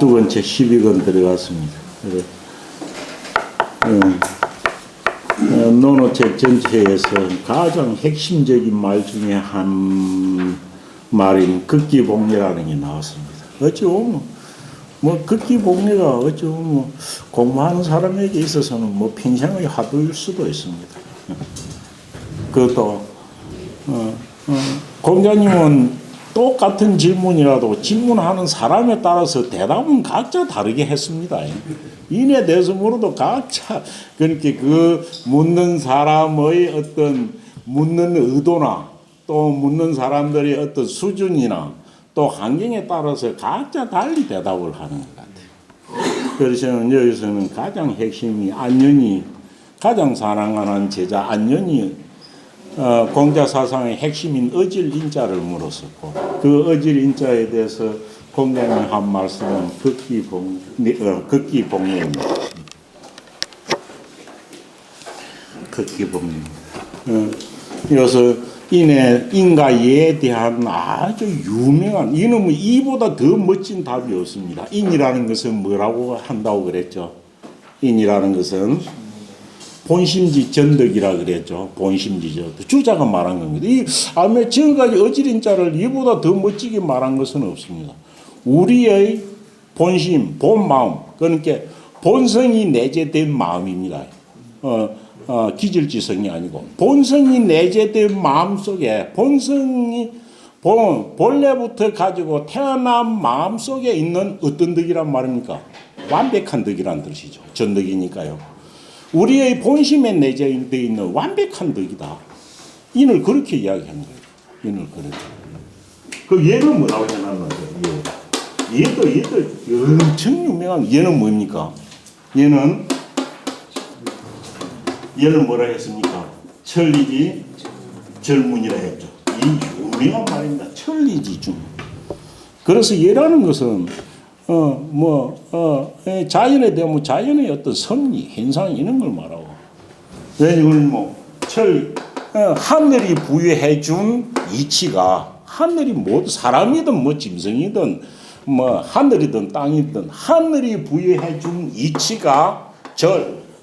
12권 제 12권 들어갔습니다. 그래. 논어책 전체에서 가장 핵심적인 말 중에 한 말인 극기복리라는 게 나왔습니다. 어찌 보면 뭐 극기복리가 어찌 보면 공부하는 사람에게 있어서는 뭐 평생의 화두일 수도 있습니다. 그것도 공자님은 똑같은 질문이라도 질문하는 사람에 따라서 대답은 각자 다르게 했습니다. 인에 대해서 물어도 각자 그러니까 그 묻는 사람의 어떤 묻는 의도나 또 묻는 사람들의 어떤 수준이나 또 환경에 따라서 각자 달리 대답을 하는 것 같아요. 그래서 여기서는 가장 핵심이 안연이 가장 사랑하는 제자 안연이 공자 사상의 핵심인 어질인자를 물었었고 그 어질인자에 대해서 공자님이 한 말씀은 극기복리입니다. 극기복리입니다. 여기서 인과 예에 대한 아주 유명한 이는 뭐 이보다 더 멋진 답이 없습니다. 인이라는 것은 뭐라고 한다고 그랬죠? 인이라는 것은 본심지 전덕이라 그랬죠. 본심지죠. 주자가 말한 겁니다. 이 아마 지금까지 어지린자를 이보다 더 멋지게 말한 것은 없습니다. 우리의 본심, 본마음, 그러니까 본성이 내재된 마음입니다. 기질지성이 아니고 본성이 내재된 마음 속에 본성이 본래부터 가지고 태어난 마음 속에 있는 어떤 덕이란 말입니까? 완벽한 덕이란 뜻이죠. 전덕이니까요. 우리의 본심에 내재되어 있는 완벽한 덕이다. 인을 그렇게 이야기하는 거예요. 인을 그렇게. 그 얘는 뭐라고 해놨는데? 얘도 엄청 유명한 얘는 뭡니까? 얘는 뭐라 했습니까? 천리지 절문이라 했죠. 이 유명한 말입니다. 천리지 중. 그래서 얘라는 것은 자연에 대한 자연의 어떤 섭리, 현상 이런 걸 말하고. 왜냐면 하늘이 부여해 준 이치가 하늘이 모두 사람이든 뭐 짐승이든 뭐 하늘이든 땅이든 하늘이 부여해 준 이치가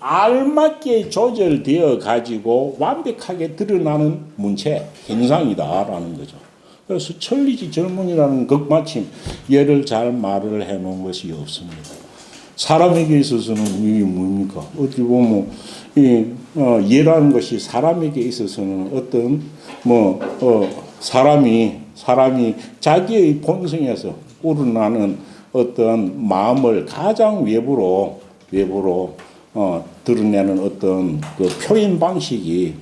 알맞게 조절되어 가지고 완벽하게 드러나는 문체, 현상이다라는 거죠. 그래서 천리지 절문이라는 극마침 얘를 잘 말을 해놓은 것이 없습니다. 사람에게 있어서는 이게 뭡니까? 어떻게 보면 얘라는 것이 사람에게 있어서는 어떤 사람이 자기의 본성에서 우러나는 어떤 마음을 가장 외부로 드러내는 어떤 그 표현 방식이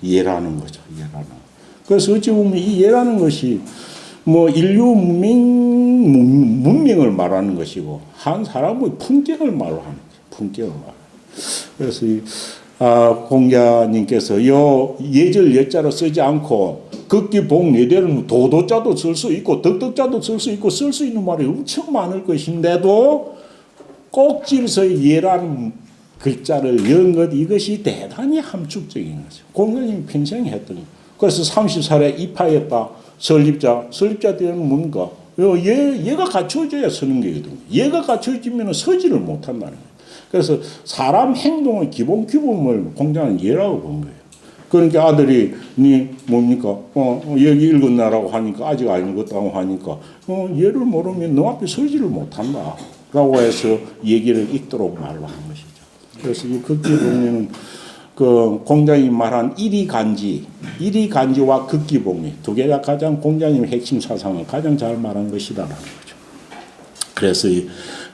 얘라는 거죠. 얘라는. 그래서 어찌 보면 이 예라는 것이 뭐 인류 문명을 말하는 것이고 한 사람의 품격을 말하는 거죠. 품격을 말. 그래서 공자님께서 요 예절 예자로 쓰지 않고 극기복리대로는 도도자도 쓸 수 있고 덕덕자도 쓸 수 있고 쓸 수 있는 말이 엄청 많을 것인데도 꼭지에서 예라는 글자를 연 것 이것이 대단히 함축적인 거죠. 공자님이 평생 했던 거. 그래서 30살에 입하였다. 설립자 되는 뭡니까? 얘가 갖춰져야 서는 거거든요. 얘가 갖춰지면 서지를 못한다는 거예요. 그래서 사람 행동의 기본 규범을 공자는 얘라고 본 거예요. 그러니까 아들이 니 뭡니까? 여기 읽었나라고 하니까 아직 안 읽었다고 하니까 얘를 모르면 너 앞에 서지를 못한다. 라고 해서 얘기를 읽도록 말로 한 것이죠. 그래서 이 극기복리는 그 공자님이 말한 일이간지와 극기복리 두 개가 가장 공자님의 핵심 사상을 가장 잘 말한 것이다라는 거죠. 그래서 이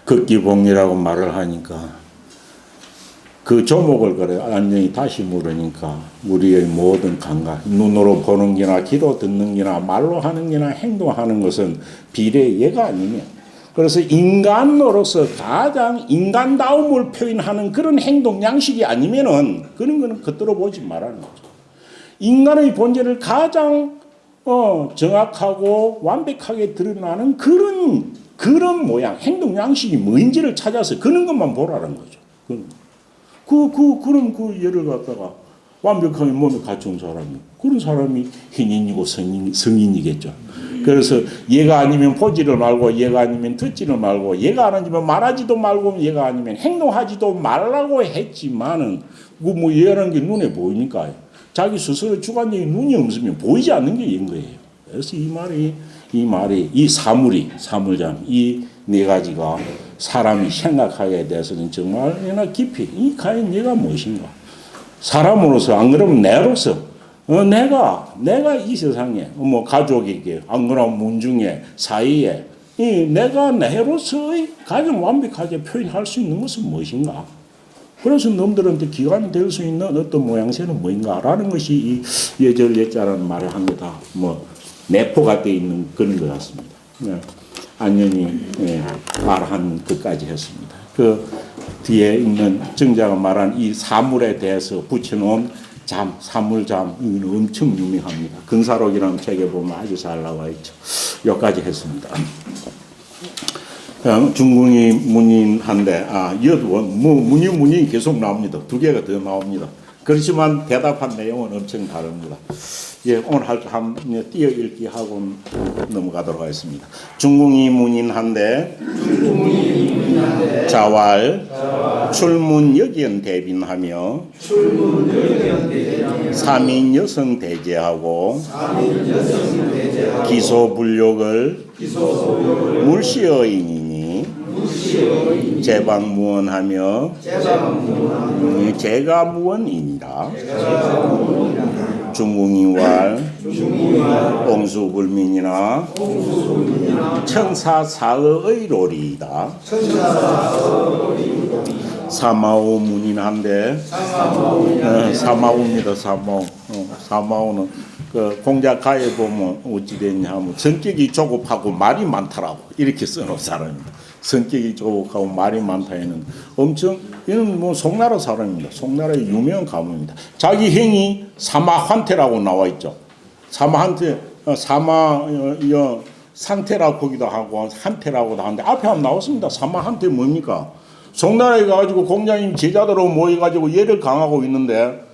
극기복리라고 말을 하니까 그 조목을 그래 완전히 다시 물으니까 우리의 모든 감각 눈으로 보는 게나 귀로 듣는 게나 말로 하는 게나 행동하는 것은 비례예가 아니면 그래서 인간으로서 가장 인간다움을 표현하는 그런 행동 양식이 아니면은 그런 거는 겉으로 보지 말라는 거죠. 인간의 본질을 가장 정확하고 완벽하게 드러나는 그런 모양, 행동 양식이 뭐인지를 찾아서 그런 것만 보라는 거죠. 그럼 그 예를 갖다가 완벽하게 몸에 갖춘 사람이 그런 사람이 hin인이고 성인이겠죠. 그래서 얘가 아니면 보지를 말고 얘가 아니면 듣지를 말고 얘가 아니면 말하지도 말고 얘가 아니면 행동하지도 말라고 했지만은 뭐 얘라는 게 눈에 보이니까 자기 스스로 주관적인 눈이 없으면 보이지 않는 게 얘인 거예요. 그래서 이 말이 이 사물장 이 네 가지가 사람이 생각하게 돼서는 정말이나 깊이 이 과연 얘가 무엇인가? 사람으로서 안 그러면 내로서 내가 이 세상에 뭐 가족에게 안 그러면 문중에 사이에 내가 내로서의 가장 완벽하게 표현할 수 있는 것은 무엇인가? 그래서 놈들한테 기관이 될 수 있는 어떤 모양새는 뭐인가라는 것이 이 예절 예자라는 말을 합니다. 뭐 내포가 되어 있는 그런 것 같습니다. 안연히 말한 것까지 했습니다. 그 뒤에 있는 정자가 말한 이 사물에 대해서 붙여놓은 사물잠 이건 엄청 유명합니다. 근사록이라는 책에 보면 아주 잘 나와 있죠. 여기까지 했습니다. 중궁이 문인한데 문인 계속 나옵니다. 두 개가 더 나옵니다. 그렇지만 대답한 내용은 엄청 다릅니다. 오늘 한번 띄어 읽기 하고 넘어가도록 하겠습니다. 중궁이 문인한데 자왈 출문여견 대빈하며 삼인 여성 대제하고 기소불욕을 물시어인이니 제방무언하며 제가무언이니라. 중궁이왈 옹수불민이나 청사사의로리이다. 사마오 문인한데 사마오입니다. 사마오는 그 공자가에 보면 어찌 됐냐면 성격이 조급하고 말이 많다라고 이렇게 써놓은 사람입니다. 성격이 조급하고 말이 많다에는 엄청 이는 뭐 송나라 사람입니다. 송나라의 유명한 가문입니다. 자기 행이 사마환태라고 나와 있죠. 사마한테 상태라고 거기도 하고 한태라고도 하는데 앞에 한번 나왔습니다. 사마한태 뭡니까? 송나라에 가지고 공자님 제자들로 모여가지고 예를 강하고 있는데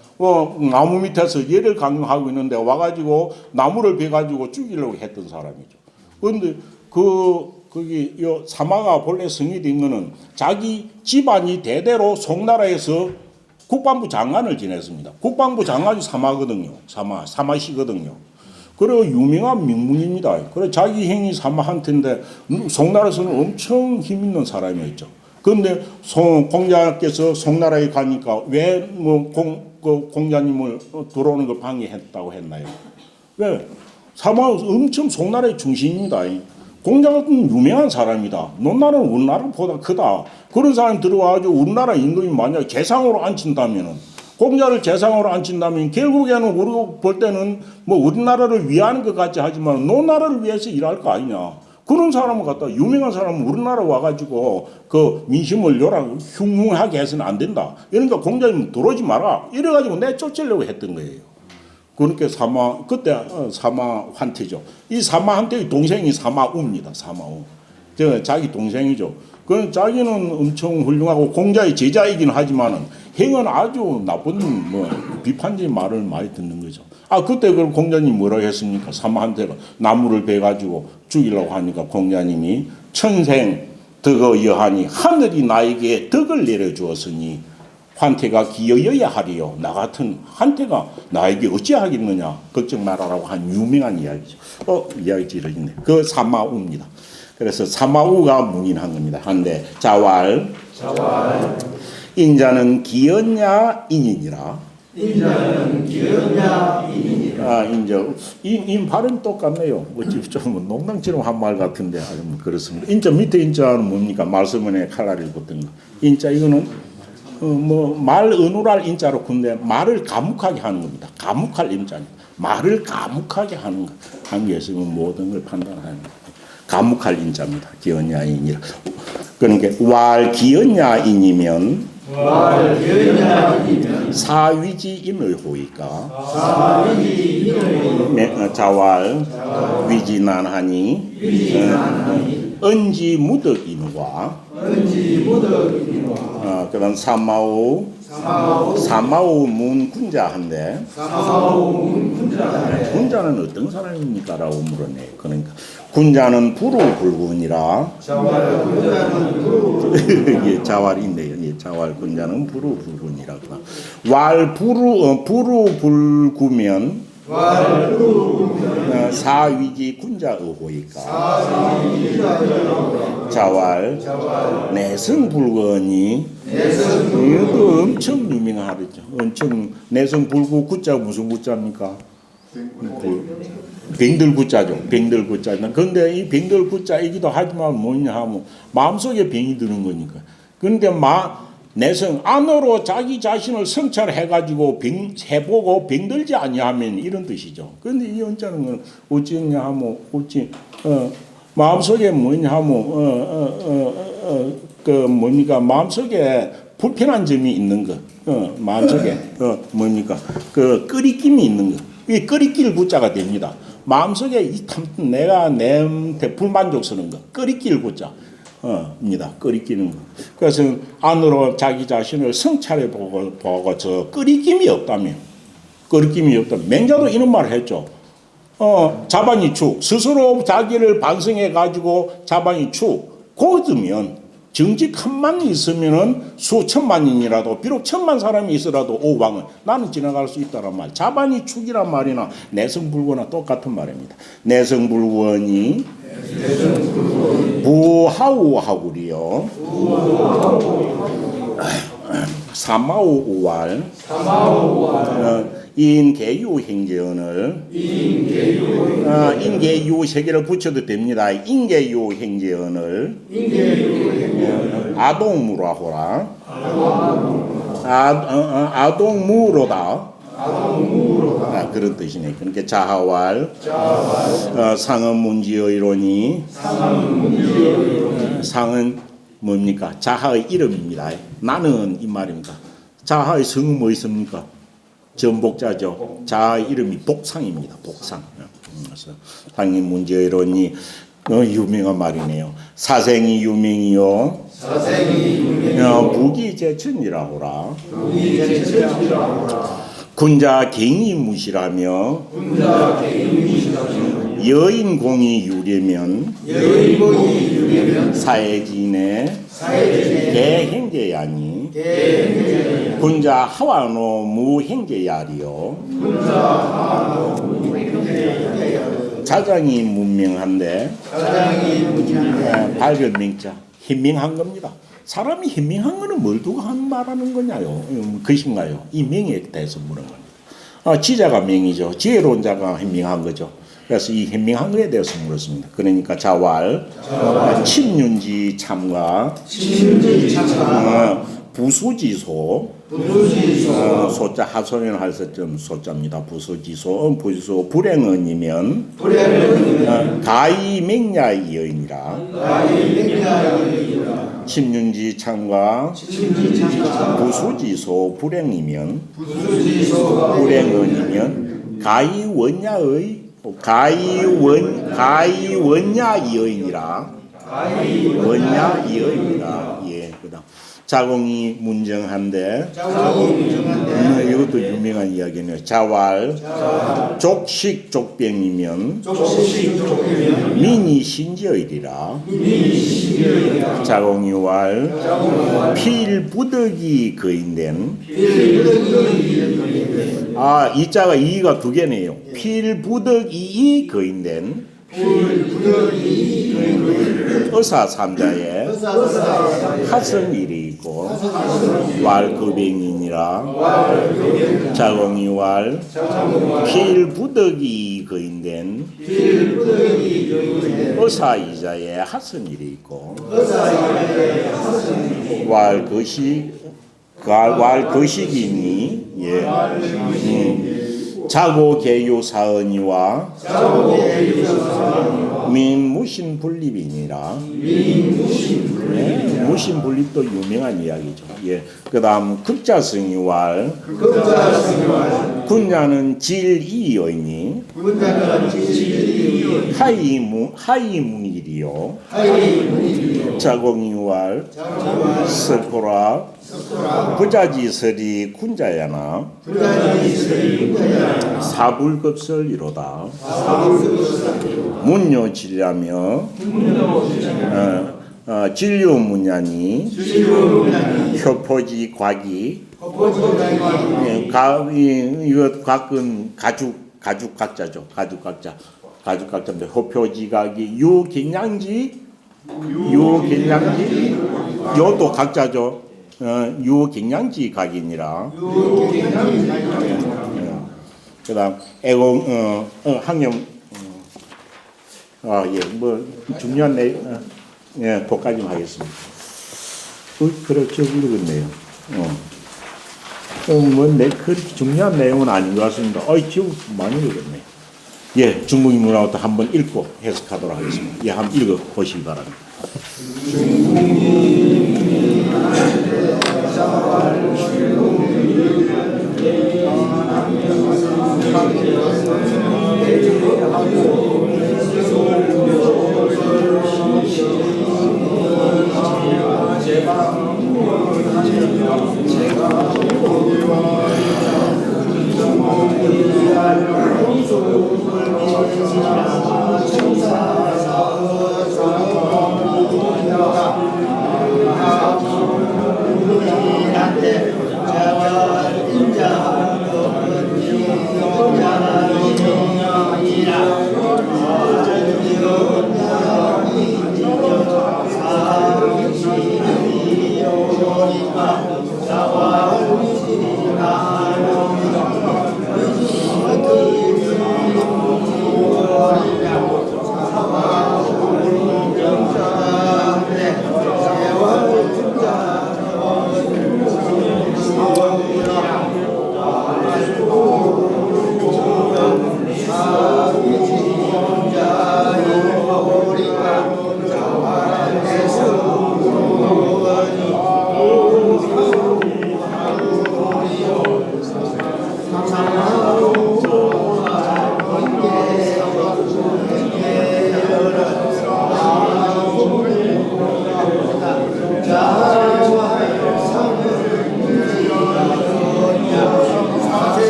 나무 밑에서 예를 강하고 있는데 와가지고 나무를 베가지고 죽이려고 했던 사람이죠. 그런데 거기 사마가 본래 성의된 거는 자기 집안이 대대로 송나라에서 국방부 장관을 지냈습니다. 국방부 장관이 사마거든요. 사마시거든요. 그리고 유명한 명문입니다. 그래 자기 행이 사마한테인데 송나라에서는 엄청 힘 있는 사람이었죠. 그런데 공자께서 송나라에 가니까 왜 공자님을 들어오는 걸 방해했다고 했나요? 왜? 사마 엄청 송나라의 중심입니다. 공자 같은 유명한 사람이다. 너나라는 우리나라보다 크다. 그런 사람이 들어와가지고 우리나라 임금이 만약에 재상으로 앉힌다면은 공자를 재상으로 앉힌다면 결국에는 우리가 볼 때는 뭐 우리나라를 위하는 것 같지 하지만 너나라를 위해서 일할 거 아니냐. 그런 사람을 갖다 유명한 사람은 우리나라 와가지고 그 민심을 흉흉하게 해서는 안 된다. 그러니까 공자님 들어오지 마라. 이래가지고 내쫓으려고 했던 거예요. 그렇게 그때 사마환태죠. 이 사마한테의 동생이 사마우입니다. 사마우. 자기 동생이죠. 그 자기는 엄청 훌륭하고 공자의 제자이긴 하지만은 행은 아주 나쁜 비판적인 말을 많이 듣는 거죠. 그때 그럼 공자님 뭐라고 했습니까? 사마한테가 나무를 베가지고 죽이려고 하니까 공자님이 천생 덕어 여하니 하늘이 나에게 덕을 내려주었으니 환태가 기여여야 하리요. 나 같은 환태가 나에게 어찌하겠느냐. 걱정 말아라고 한 유명한 이야기죠. 이야기 지르겠네. 그 사마우입니다. 그래서 사마우가 문인한 겁니다. 한데 자왈 인자는 기였냐 인이니라. 인자는 기였냐 인이니라. 인 발음 똑같네요. 좀 농담처럼 한 말 같은데 그렇습니다. 인자 밑에 인자는 뭡니까? 말씀문에 칼날이 붙은 거. 인자 이거는 말 은우랄 인자로 근데 말을 감옥하게 하는 겁니다. 감옥할 인자입니다. 말을 감옥하게 하는 관계에서 모든 걸 판단하는 감옥할 인자입니다. 기언야인이라. 그러니까 왈 기언야인이면 사위지인을 호이까 자왈 위지난하니 은지무덕인과 그다음 사마우 문군자한데 군자는 군자는 어떤 사람입니까? 라고 물었네. 그러니까 군자는 부루불군이라. 예, 자왈인데요. 예, 자왈 군자는 부루불군이라. 부루불구면 사위지 군자의호이까. 자왈 내성불건이 이것도 엄청 유명하죠. 엄청 내성불구 구자 무슨 구자입니까? 병들구자죠. 병들구자. 그런데 이 병들구자이기도 하지만 뭐냐 하면 마음속에 병이 드는 거니까. 그런데 내성 안으로 자기 자신을 성찰해가지고 해보고 병들지 아니하면 이런 뜻이죠. 그런데 이 원자는 건 어찌냐 하면 어찌 마음속에 뭐냐 하면 그 뭡니까 마음속에 불편한 점이 있는 것, 마음속에 뭡니까 그 끓이김이 있는 것, 이 끓이낄 구자가 됩니다. 마음속에 내가 내한테 불만족스러운 것, 끓이낄 구자. 입니다. 끓이끼는 거. 그래서 안으로 자기 자신을 성찰해 보고 저 끓이김이 없다면, 맹자도 이런 말을 했죠. 자반이축, 스스로 자기를 반성해 가지고 자반이축, 고드면 정직 한만 있으면은 수천만인이라도 비록 1000만 사람이 있어라도 오왕은 나는 지나갈 수 있다란 말. 자반이축이란 말이나 내성불구나 똑같은 말입니다. 내성불구원이 부하우하구리요. 사마우우왈 인계유 행제언을 인계유 세계를 붙여도 됩니다. 인계유 행제언을 아동무라호라 아동무로다. 그런 뜻이네. 그러니까 자하왈 상은 문지어이로니 상은 뭡니까? 자하의 이름입니다. 나는 이 말입니다. 자하의 성은 뭐 있습니까? 전복자죠. 자하의 이름이 복상입니다. 복상. 그래서 상은 문지어이로니 유명한 말이네요. 사생이 유명이요. 부기제천이라고라. 군자 갱이 무시라며 여인공이 유례면 사회진의 개행제야니 군자 하와노 무행제야리요. 자장이 문명한데 발견명자 현명한 겁니다. 사람이 현명한 거는 뭘 두고 말하는 거냐요? 그것인가요? 이 명에 대해서 물은 겁니다. 지자가 명이죠. 지혜로운 자가 현명한 거죠. 그래서 이 현명한 거에 대해서 물었습니다. 그러니까 자왈, 침윤지 참가, 부수지소, 소자 하소연 할 때쯤 소자입니다. 부수지소, 불행은이면 가이맹야의 여인이라. 침윤지 참가, 부수지소 불행이면 가이원야의 가이원야의 여인이라. 원야의 여인이라. 예, 그다음. 자공이 문정한데 이것도 유명한 이야기네요. 자왈 족식 족병이면 민이 신지어이리라. 자공이왈 필부덕이 거인된 이자가 이가 두 개네요. 필부덕이 거인된 의사 삼자에 하성일이 있고 왈급행이니라. 자공이왈 필부덕이 거인된 의사 이자에 하성일이 있고 왈거식이니 예. 자고개요사언이와 민무신분립이니라. 무신분립도 유명한 이야기죠. 예. 그 다음 극자성이왈 군자는 질이여이니 하이문일이요 자공이왈 석고라 부자지설이 군자야나 사불급설이로다 문요질ля며 진료문야니 효포지 과기 이거 각은 가죽 각자죠. 가죽 각자인데 효표지 각이 유긴양지 요도 각자죠. 유긴양지 각이니라. 그다음 애공 학령 뭐 중요한 내 독까지 하겠습니다. 그렇게 모르겠네요. 그 중요한 내용은 아닌 것 같습니다. 지금 많이 읽었네. 예, 중국인 문화부터 한번 읽고 해석하도록 하겠습니다. 예, 한번 읽어 보시기 바랍니다.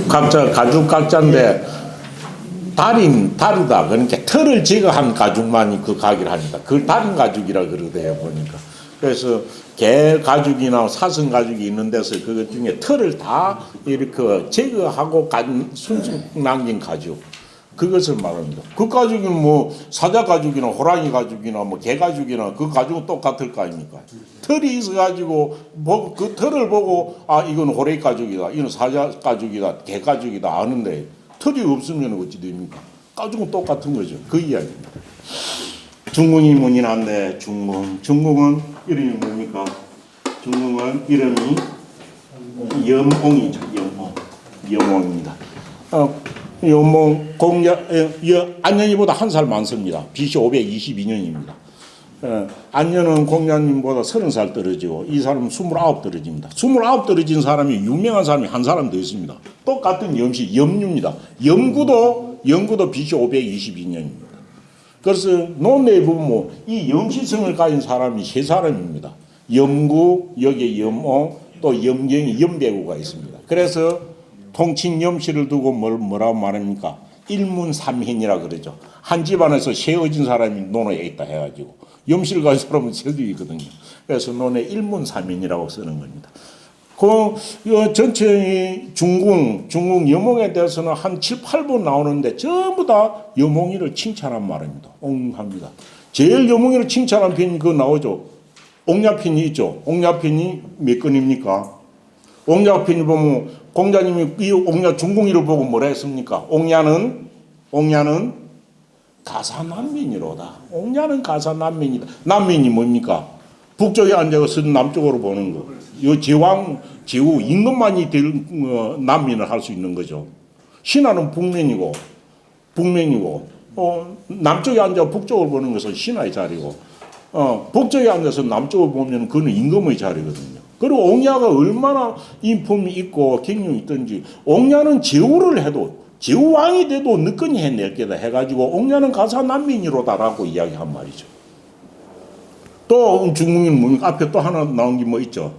각자 가죽 각자인데 다르다. 그러니까 털을 제거한 가죽만이 그 가기를 하니까 그걸 다른 가죽이라 그러대요 보니까. 그래서 개 가죽이나 사슴 가죽이 있는 데서 그것 중에 털을 다 이렇게 제거하고 순수 남긴 가죽. 그것을 말합니다. 그 가죽은 뭐 사자 가죽이나 호랑이 가죽이나 뭐 개 가죽이나 그 가죽은 똑같을 거 아닙니까? 털이 있어가지고 그 털을 보고 아 이건 호랑이 가죽이다, 이건 사자 가죽이다, 개 가죽이다 아는데 털이 없으면 어찌 됩니까? 가죽은 똑같은 거죠. 그 이야기입니다. 중궁이 문인한데 중궁은 이름이 뭡니까? 중궁은 이름이 염옹이죠. 염옹입니다. 염옹 안녕이보다 한 살 많습니다. BC 522년입니다. 안녕은 공자님보다 30살 떨어지고 이 사람은 29 떨어집니다. 29 떨어진 사람이 유명한 사람이 한 사람 더 있습니다. 똑같은 염씨 염류입니다. 염구도 BC 522년입니다. 그래서 논내에 보면 이 염시성을 가진 사람이 세 사람입니다. 염구, 여기에 염옹, 또 염경이, 염배구가 있습니다. 그래서 통칭 염씨를 두고 뭐라고 말합니까? 일문삼현이라 그러죠. 한 집안에서 세어진 사람이 논에 있다 해가지고 염씨를 가진 사람은 세도 있거든요. 그래서 논에 일문삼현이라고 쓰는 겁니다. 그 전체 중궁 염옹에 대해서는 한 7, 8번 나오는데 전부 다 염옹이를 칭찬한 말입니다. 옹합니다. 제일 염옹이를 칭찬한 편이 그거 나오죠. 옥냐편이 있죠. 옥냐편이 몇 건입니까? 옥냐편이 보면 공자님이 이 옥냐 중궁이를 보고 뭐라 했습니까? 옥냐는 가사남면이로다. 옥냐는 가사남면이다. 남면이 뭡니까? 북쪽에 앉아서 남쪽으로 보는 거. 이 제후 임금만이 남면을 할 수 있는 거죠. 신하는 북면이고 남쪽에 앉아 북쪽을 보는 것은 신하의 자리고 북쪽에 앉아서 남쪽을 보면 그는 임금의 자리거든요. 그리고 옥냐가 얼마나 인품이 있고 경륜이 있든지 옥냐는 제후를 해도 제후왕이 돼도 늦건이 해낼 게다 해가지고 옥냐는 가사남면이로다라고 이야기한 말이죠. 또 중궁이 뭡니까? 앞에 또 하나 나온 게 뭐 있죠?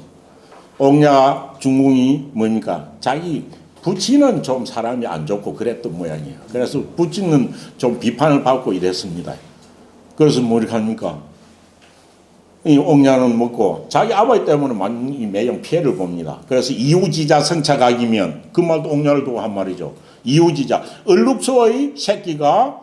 옥냐 중궁이 뭡니까? 자기 부친은 좀 사람이 안 좋고 그랬던 모양이에요. 그래서 부친은 좀 비판을 받고 이랬습니다. 그래서 뭐 이렇게 합니까? 이 옥냐는 먹고 자기 아버지 때문에 많이 매형 피해를 봅니다. 그래서 이우지자 성차각이면 그 말도 옥냐를 두고 한 말이죠. 이우지자 얼룩소의 새끼가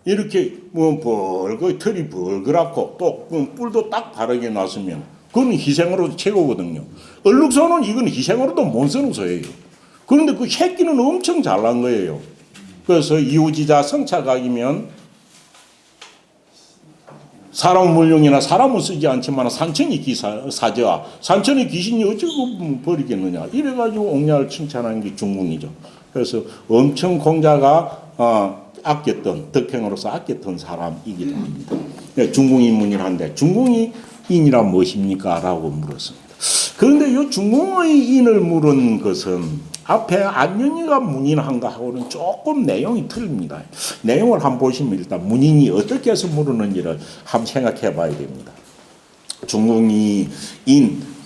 이렇게 털이 벌겋고 또 뿔도 딱 바르게 놨으면 그건 희생으로도 최고거든요. 얼룩소는 이건 희생으로도 못 쓰는 소예요. 그런데 그 새끼는 엄청 잘난 거예요. 그래서 이우지자 성차각이면 사람 물용이나 사람은 쓰지 않지만 산천이 사제와 산천의 귀신이 어쩌고 버리겠느냐 이래가지고 옥냐를 칭찬하는 게 중궁이죠. 그래서 엄청 공자가 아꼈던 덕행으로서 아꼈던 사람이기도 합니다. 중궁이 문인한데 중궁이 인이란 무엇입니까? 라고 물었습니다. 그런데 이 중궁의 인을 물은 것은 앞에 안녕이가 문인한 거하고는 조금 내용이 틀립니다. 내용을 한번 보시면 일단 문인이 어떻게 해서 물었는지를 한번 생각해 봐야 됩니다. 중궁이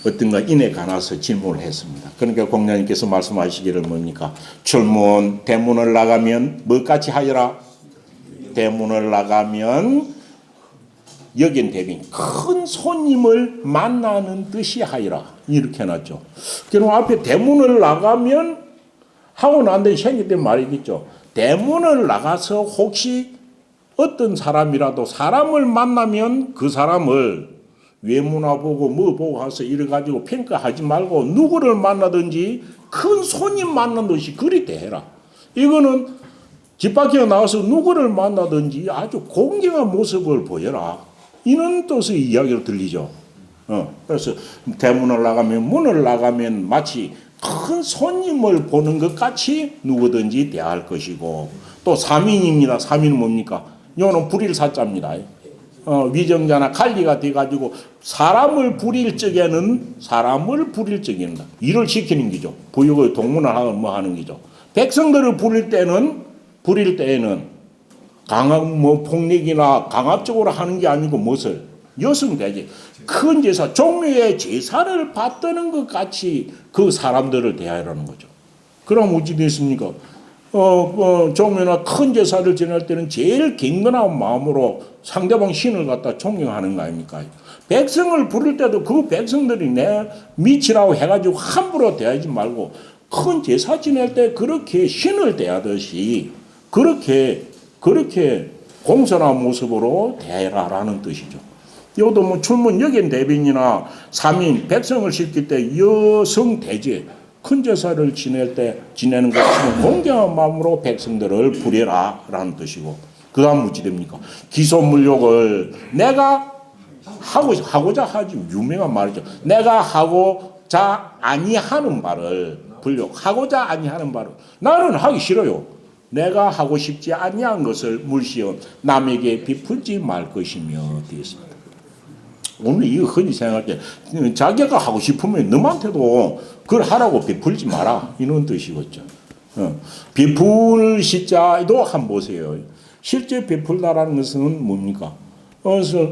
어떤가 인에 관해서 질문을 했습니다. 그러니까 공자님께서 말씀하시기를 뭡니까? 출문, 대문을 나가면 뭐같이 하여라? 대문을 나가면 여긴 대빈 큰 손님을 만나는 듯이 하여라 이렇게 해놨죠. 그럼 앞에 대문을 나가면 하고 난 뒤에 생겼던 말이겠죠. 대문을 나가서 혹시 어떤 사람이라도 사람을 만나면 그 사람을 외모나 보고 뭐 보고 해서 이래가지고 평가하지 말고 누구를 만나든지 큰 손님 만난 듯이 그리 대해라. 이거는 집 밖에 나와서 누구를 만나든지 아주 공경한 모습을 보여라. 이런 뜻의 이야기로 들리죠. 그래서 대문을 나가면 문을 나가면 마치 큰 손님을 보는 것 같이 누구든지 대할 것이고 또 사민입니다. 사민은 뭡니까? 이거는 불일 사자입니다. 위정자나 관리가 돼가지고 사람을 부릴 적에는 일을 시키는 기죠. 부역의 동문을 하는 뭐 하는 기죠. 백성들을 부릴 때는 폭력이나 강압적으로 하는 게 아니고 무엇을? 여성되지. 큰 제사, 종묘의 제사를 받드는 것 같이 그 사람들을 대하라는 거죠. 그럼 어찌 됐습니까? 종묘나 큰 제사를 지낼 때는 제일 경건한 마음으로 상대방 신을 갖다 존경하는 거 아닙니까? 백성을 부를 때도 그 백성들이 내 미치라고 해가지고 함부로 대하지 말고 큰 제사 지낼 때 그렇게 신을 대하듯이 그렇게 공손한 모습으로 대라라는 뜻이죠. 이것도 뭐 출문 여긴 대변이나 삼인 백성을 시킬 때 여성 대제 큰 제사를 지내는 것은 공경한 마음으로 백성들을 부려라라는 뜻이고, 그 다음 무지 됩니까? 기소물욕을 내가 하고자 하지, 유명한 말이죠. 내가 하고자 아니하는 말을 불욕하고자 아니하는 말을 나는 하기 싫어요. 내가 하고 싶지 아니한 것을 물시어 남에게 비풀지 말 것이며 되었습니다. 오늘 이거 흔히 생각할 때 자기가 하고 싶으면 너한테도 그걸 하라고 베풀지 마라 이런 뜻이겠죠. 베풀 시자도 한번 보세요. 실제 베풀다라는 것은 뭡니까? 그래서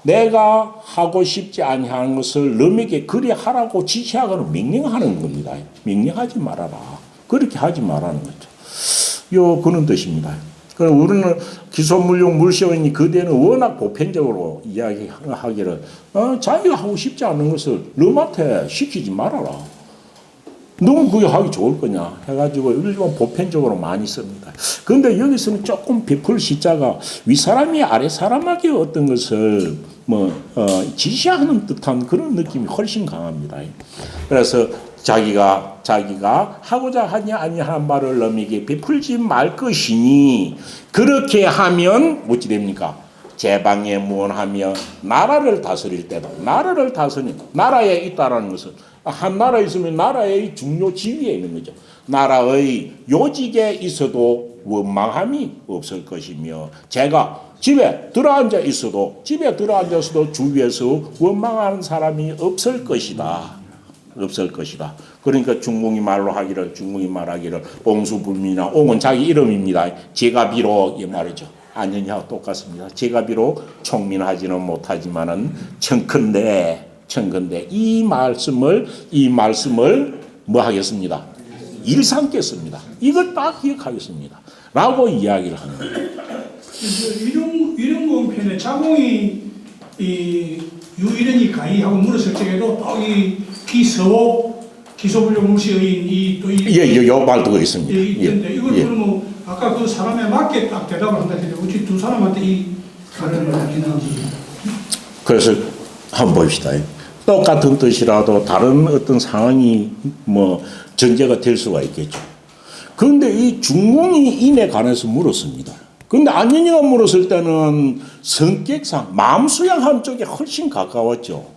내가 하고 싶지 아니하는 것을 남에게 그리 하라고 지시하거나 명령하는 겁니다. 명령하지 말아라. 그렇게 하지 말라는 거죠. 그런 뜻입니다. 그럼 우리는 기소물욕 물시어니 그대는 워낙 보편적으로 이야기하기를 자기가 하고 싶지 않은 것을 남한테 시키지 말아라. 너무 그게 하기 좋을 거냐 해가지고 일본 보편적으로 많이 씁니다. 그런데 여기서는 조금 베풀 시자가 윗사람이 아랫사람에게 어떤 것을 지시하는 듯한 그런 느낌이 훨씬 강합니다. 그래서 자기가 하고자 하냐 아니한 말을 남에게 베풀지 말 것이니 그렇게 하면 어찌 됩니까? 제방에 무언하며 나라를 다스릴 때도 나라를 다스리 나라에 있다라는 것은 한 나라에 있으면 나라의 중요 지위에 있는 거죠. 나라의 요직에 있어도 원망함이 없을 것이며 제가 집에 들어앉아 있어도 주위에서 원망하는 사람이 없을 것이다. 그러니까 중궁이 말하기를 옹수불민이나 옹은 자기 이름입니다. 제가 비록 이 말이죠. 안전하고 똑같습니다. 제가 비록 총민하지는 못하지만은 청컨대 이 말씀을 뭐 하겠습니다. 일삼겠습니다. 이걸 딱 기억하겠습니다. 라고 이야기를 하는 거예요. 위령공 편에 자공이 유일현이 가이하고 물었을 적에도 이 기소불용 무시의 요 말도 있습니다. 있던데 이걸 그러면 아까 그 사람에 맞게 딱 대답을 한다 했는데 어찌 두 사람한테 이 말을 하기는지. 그래서 한번 봅시다. 똑같은 뜻이라도 다른 어떤 상황이 전제가 될 수가 있겠죠. 그런데 이 중궁이 인에 관해서 물었습니다. 그런데 안현이가 물었을 때는 성격상 마음 수양한 쪽에 훨씬 가까웠죠.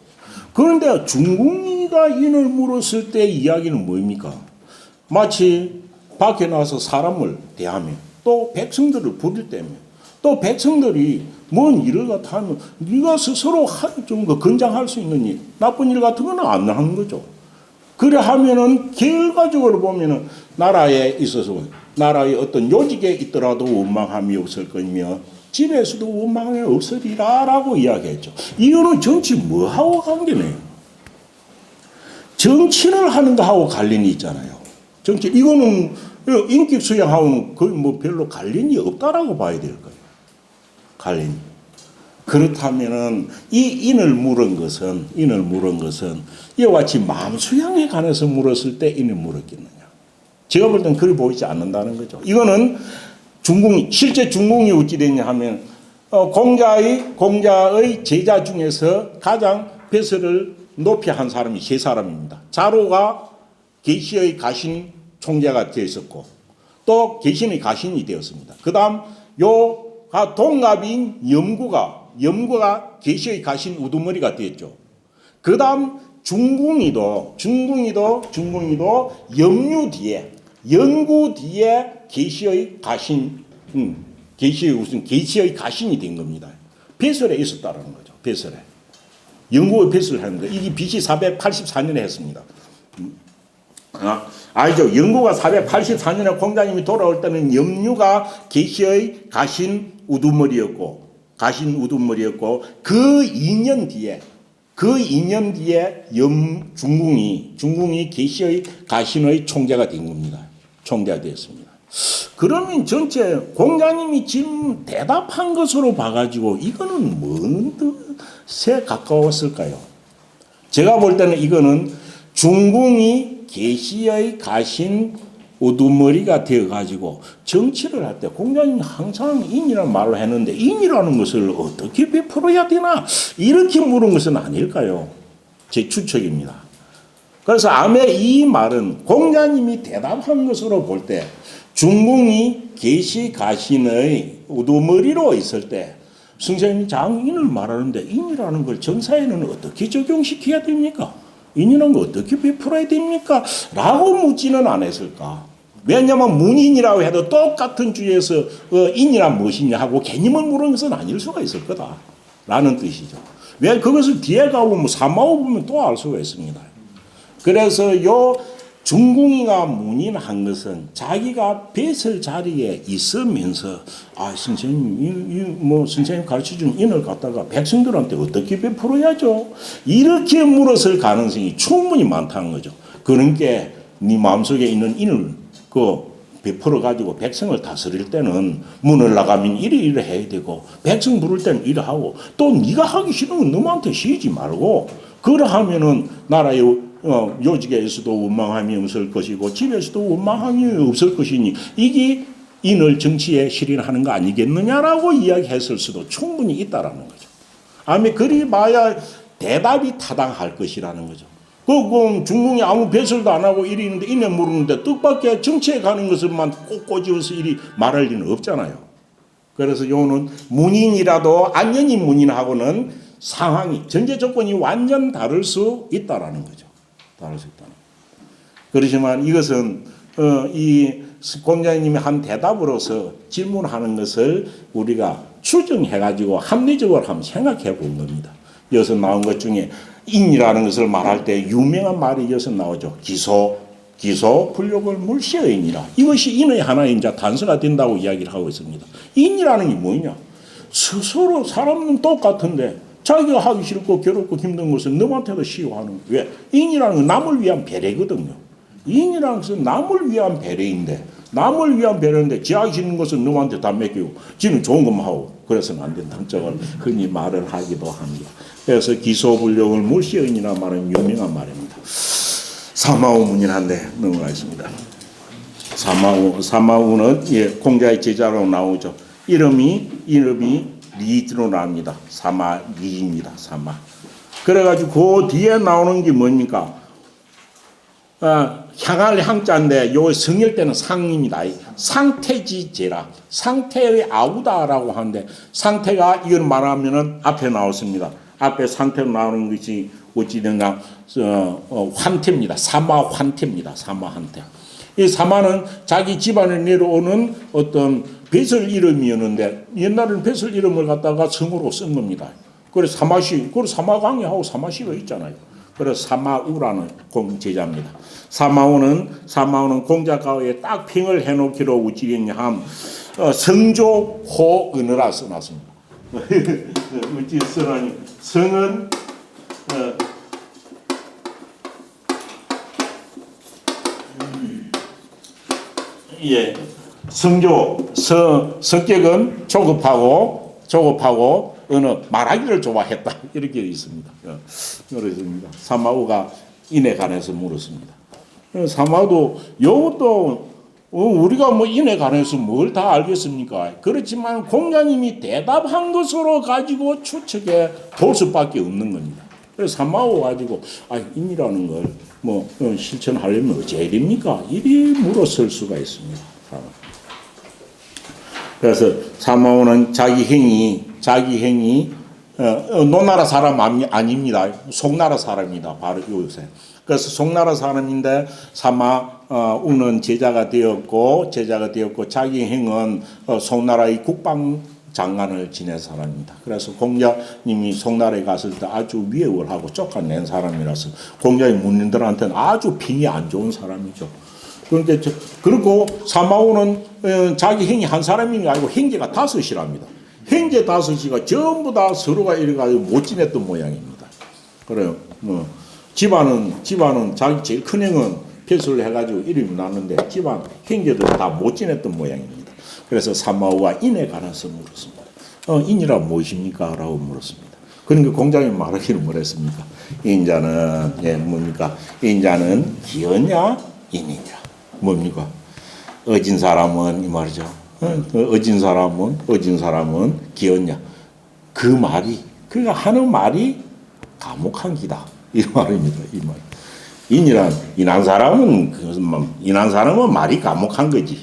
그런데 중궁이가 인을 물었을 때 이야기는 뭡니까? 마치 밖에 나와서 사람을 대하며 또 백성들을 부릴 때며 또 백성들이 뭔 일을 갖다 하면 네가 스스로 좀 건장할 수 있는 일, 나쁜 일 같은 거는 안 하는 거죠. 그래 하면은 결과적으로 보면은 나라에 있어서 나라의 어떤 요직에 있더라도 원망함이 없을 거며 집에서도 원망함이 없으리라라고 이야기했죠. 이거는 정치 뭐하고 관계네요. 정치를 하는 거하고 관련이 있잖아요. 정치 이거는 인격 수양하고는 거의 별로 관련이 없다라고 봐야 될 거예요. 관련이. 그렇다면은 이 인을 물은 것은 이와 같이 마음 수양에 관해서 물었을 때 인을 물었겠느냐. 제가 볼 땐 그리 보이지 않는다는 거죠. 이거는 실제 중궁이 어찌 됐냐 하면 공자의 제자 중에서 가장 벼슬을 높이 한 사람이 세 사람입니다. 자로가 계시의 가신 총재가 되었었고 또 계신의 가신이 되었습니다. 그 다음 동갑인 염구가 계시의 가신 우두머리가 되었죠. 그 다음 중궁이도 연구 뒤에 계시의 가신, 계시의 가신이 된 겁니다. 벼슬에 있었다는 거죠. 벼슬에. 연구의 벼슬을 하는 거예요. 이게 BC 484년에 했습니다. 알죠? 연구가 484년에 공자님이 돌아올 때는 염류가 계시의 가신 우두머리였고 그 2년 뒤에 중궁이 계시의 가신의 총재가 된 겁니다. 총재가 되었습니다. 그러면 전체 공자님이 지금 대답한 것으로 봐가지고 이거는 뭔 뜻에 가까웠을까요? 제가 볼 때는 이거는 중궁이 계시의 가신 우두머리가 되어가지고 정치를 할 때 공자님이 항상 인이라는 말을 했는데 인이라는 것을 어떻게 베풀어야 되나 이렇게 물은 것은 아닐까요? 제 추측입니다. 그래서 아마 이 말은 공자님이 대답한 것으로 볼 때 중궁이 계시가신의 우두머리로 있을 때 선생님이 장인을 말하는데 인이라는 걸 정사에는 어떻게 적용시켜야 됩니까? 인이라는 걸 어떻게 베풀어야 됩니까? 라고 묻지는 않았을까? 왜냐하면 문인이라고 해도 똑같은 주에서 인이란 무엇이냐 하고 개념을 물은 것은 아닐 수가 있을 거다 라는 뜻이죠. 왜 그것을 뒤에 가보면 사마오 보면 또 알 수가 있습니다. 그래서 요 중궁이가 문인한 것은 자기가 뱃을 자리에 있으면서 선생님 선생님 가르쳐준 인을 갖다가 백성들한테 어떻게 베풀어야죠? 이렇게 물었을 가능성이 충분히 많다는 거죠. 그러니까 네 마음속에 있는 인을 베풀어 가지고 백성을 다스릴 때는 문을 나가면 이래 해야 되고 백성 부를 때는 이래 하고 또 네가 하기 싫으면 너한테 시키지 말고 그러하면은 나라의 요직에서도 원망함이 없을 것이고 집에서도 원망함이 없을 것이니 이게 인을 정치에 실현하는 거 아니겠느냐라고 이야기했을 수도 충분히 있다라는 거죠. 아마 그리 봐야 대답이 타당할 것이라는 거죠. 그 중궁이 아무 배설도 안 하고 이러는데 인에 물었는데 뜻밖의 정치에 가는 것을만 꼭 꼬집어서 이리 말할 리는 없잖아요. 그래서 요는 문인이라도 안연히 문인하고는 상황이 전제 조건이 완전 다를 수 있다라는 거죠. 다를 수 있다. 그렇지만 이것은 이 공자님이 한 대답으로서 질문하는 것을 우리가 추정해가지고 합리적으로 한번 생각해 본 겁니다. 여기서 나온 것 중에 인이라는 것을 말할 때 유명한 말이 여기서 나오죠. 기소 불욕을 물시어인이라. 이것이 인의 하나의 이제 단서가 된다고 이야기를 하고 있습니다. 인이라는 게 뭐냐? 스스로 사람은 똑같은데 자기가 하기 싫고 괴롭고 힘든 것을 너한테도 시효하는 거예요. 왜? 인이라는 건 남을 위한 배려거든요. 인이라는 것은 남을 위한 배려인데 남을 위한 배려인데 지 하기 싫은 것은 너한테 다 맡기고 지는 좋은 것만 하고 그래서는 안 된다는 쪽을 흔히 말을 하기도 합니다. 그래서 기소불력을 물시어인이라 말은 유명한 말입니다. 사마우문이란데 넘어가겠습니다. 사마우는 공자의 제자로 나오죠. 이름이 리로 나옵니다. 사마리입니다. 사마. 그래가지고 그 뒤에 나오는 게 뭡니까? 향할 향자인데 요 성일 때는 상입니다. 상태지제라. 상태의 아우다라고 하는데 상태가 이걸 말하면은 앞에 나왔습니다. 앞에 상태로 나오는 것이 어찌됐나 환태입니다. 사마 환태입니다. 사마 환태. 이 사마는 자기 집안에 내려오는 어떤 뱃을 이름이었는데 옛날에는 뱃을 이름을 갖다가 성으로 쓴 겁니다. 그래서 사마시, 그리고 사마강이하고 사마시가 있잖아요. 그래서 사마우라는 공제자입니다. 사마우는 공자가에 딱 평을 해놓기로 우찌겠냐 함 성조호은어라 써놨습니다. 어찌 써라니 성은 성격은 조급하고 어느 말하기를 좋아했다 이렇게 있습니다. 그렇습니다. 사마우가 인에 관해서 물었습니다. 사마우도 이것도 우리가 인에 관해서 뭘 다 알겠습니까? 그렇지만 공자님이 대답한 것으로 가지고 추측해 볼 수밖에 없는 겁니다. 그래서 사마우 가지고 인이라는 걸 실천하려면 어찌해야 됩니까? 이리 물었을 수가 있습니다. 그래서 사마우는 자기 행위 노나라 사람 아닙니다. 송나라 사람입니다. 바로 요새. 그래서 송나라 사람인데 사마우는 제자가 되었고 자기 행은 송나라의 국방 장관을 지낸 사람입니다. 그래서 공자님이 송나라에 갔을 때 아주 위협을 하고 쫓아낸 사람이라서 공자의 문인들한테는 아주評안 좋은 사람이죠. 그런데 그리고 사마우는 자기 행위 한 사람이 아니고 행제가 5이랍니다. 행제 5이가 전부 다 서로가 이래가지고 못 지냈던 모양입니다. 그래요. 집안은 자기 제일 큰 형은 폐수를 해가지고 이름이 났는데 집안 행제들 다 못 지냈던 모양입니다. 그래서 사마우가 인에 관해서 물었습니다. 인이라 무엇입니까? 라고 물었습니다. 그러니까 공자님이 말하기를 뭐랬습니까? 인자는 뭡니까? 인자는 기어냐 인이냐 뭡니까? 어진 사람은 이 말이죠. 어진 사람은 기었냐. 그 말이 그가 하는 말이 감옥한 기다. 이 말입니다. 이 말. 인한 사람은 말이 감옥한 거지.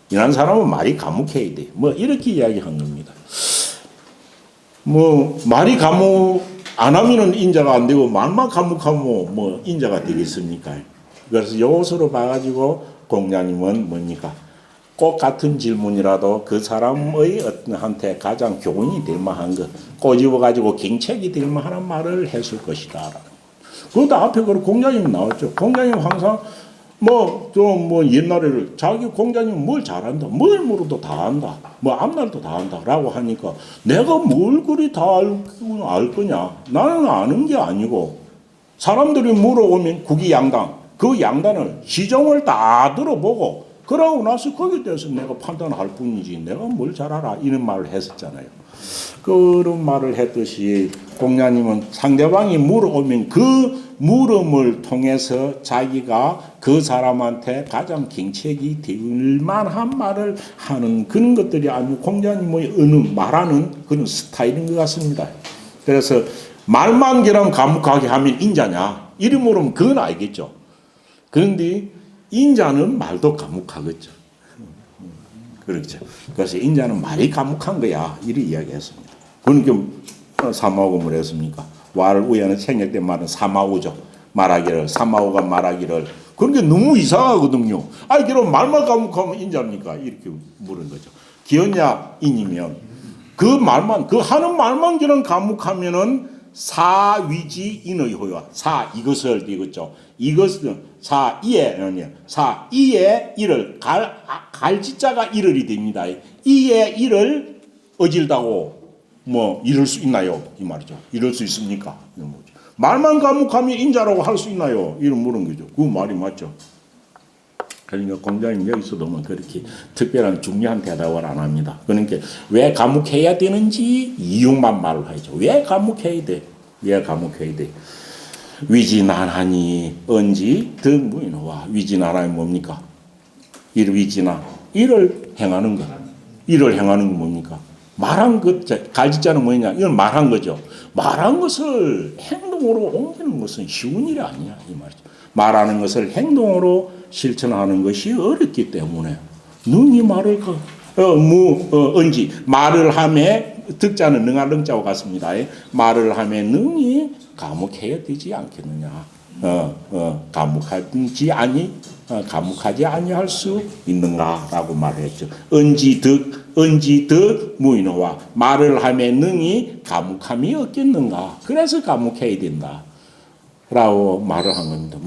인한 사람은 말이 감옥해야 돼. 뭐 이렇게 이야기한 겁니다. 뭐 말이 감옥 안 하면은 인자가 안 되고 말만 감옥하면 뭐 인자가 되겠습니까? 그래서 요것으로 봐가지고 공자님은 뭡니까? 꼭 같은 질문이라도 그 사람의 어떤한테 가장 교훈이 될 만한 것, 꼬집어가지고 경책이 될 만한 말을 했을 것이다. 그것도 앞에 그 공자님 나왔죠. 공자님 항상 옛날에 자기 공자님 뭘 잘한다. 뭘 물어도 다 안다. 뭐 앞날도 다 안다. 라고 하니까 내가 뭘 그리 다 알 거냐. 나는 아는 게 아니고 사람들이 물어오면 국이양당. 그 양단을 시정을 다 들어보고 그러고 나서 거기에 대해서 내가 판단할 뿐이지 내가 뭘 잘 알아 이런 말을 했었잖아요. 그런 말을 했듯이 공자님은 상대방이 물어오면 그 물음을 통해서 자기가 그 사람한테 가장 경책이 될 만한 말을 하는 그런 것들이 아니고 공자님의 말하는 그런 스타일인 것 같습니다. 그래서 말만 그럼 감옥하게 하면 인자냐 이름 물으면 그건 알겠죠. 그런데 인자는 말도 감옥하겠죠. 그렇죠. 그래서 인자는 말이 감옥한 거야. 이렇게 이야기했습니다. 그러니까 사마오가 뭐랬습니까? 와를 우연히 생략된 말은 사마오죠. 말하기를 사마오가 말하기를 그러니까 너무 이상하거든요. 아니 그럼 말만 감옥하면 인자입니까? 이렇게 물은 거죠. 기었냐 인이면 그 말만 그 하는 말만 그런 감옥하면은 사위지 인의 호야. 사 이것을 되겠죠. 이것은 사이에 이를 갈지자가 이를이 됩니다. 이에 이를 어질다고 뭐 이럴 수 있나요? 이 말이죠. 이럴 수 있습니까? 말만 감옥하면 인자라고 할 수 있나요? 이런 물은 거죠. 그 말이 맞죠. 그러니까 공자님 여기서도 뭐 그렇게 특별한 중요한 대답을 안 합니다. 그러니까 왜 감옥해야 되는지 이유만 말을 하죠. 왜 감옥해야 돼? 왜 감옥해야 돼? 위지난하니 언지 등무인호와 위지난하니 뭡니까? 위지나 이를 행하는 것. 이를 행하는 건 뭡니까? 말한 것, 갈지자는 뭐냐? 이건 말한 거죠. 말한 것을 행동으로 옮기는 것은 쉬운 일이 아니야. 이 말이죠. 말하는 것을 행동으로 실천하는 것이 어렵기 때문에 능히 말을 언지 말을 함에 득자는 능할 능자와 같습니다. 말을 함에 능히 감옥해야 되지 않겠느냐. 감옥하지 아니할 수 있는가라고 말했죠. 언지 득 무인호와 말을 함에 능히 감옥함이 없겠는가. 그래서 감옥해야 된다. 라고 말을 한 겁니다.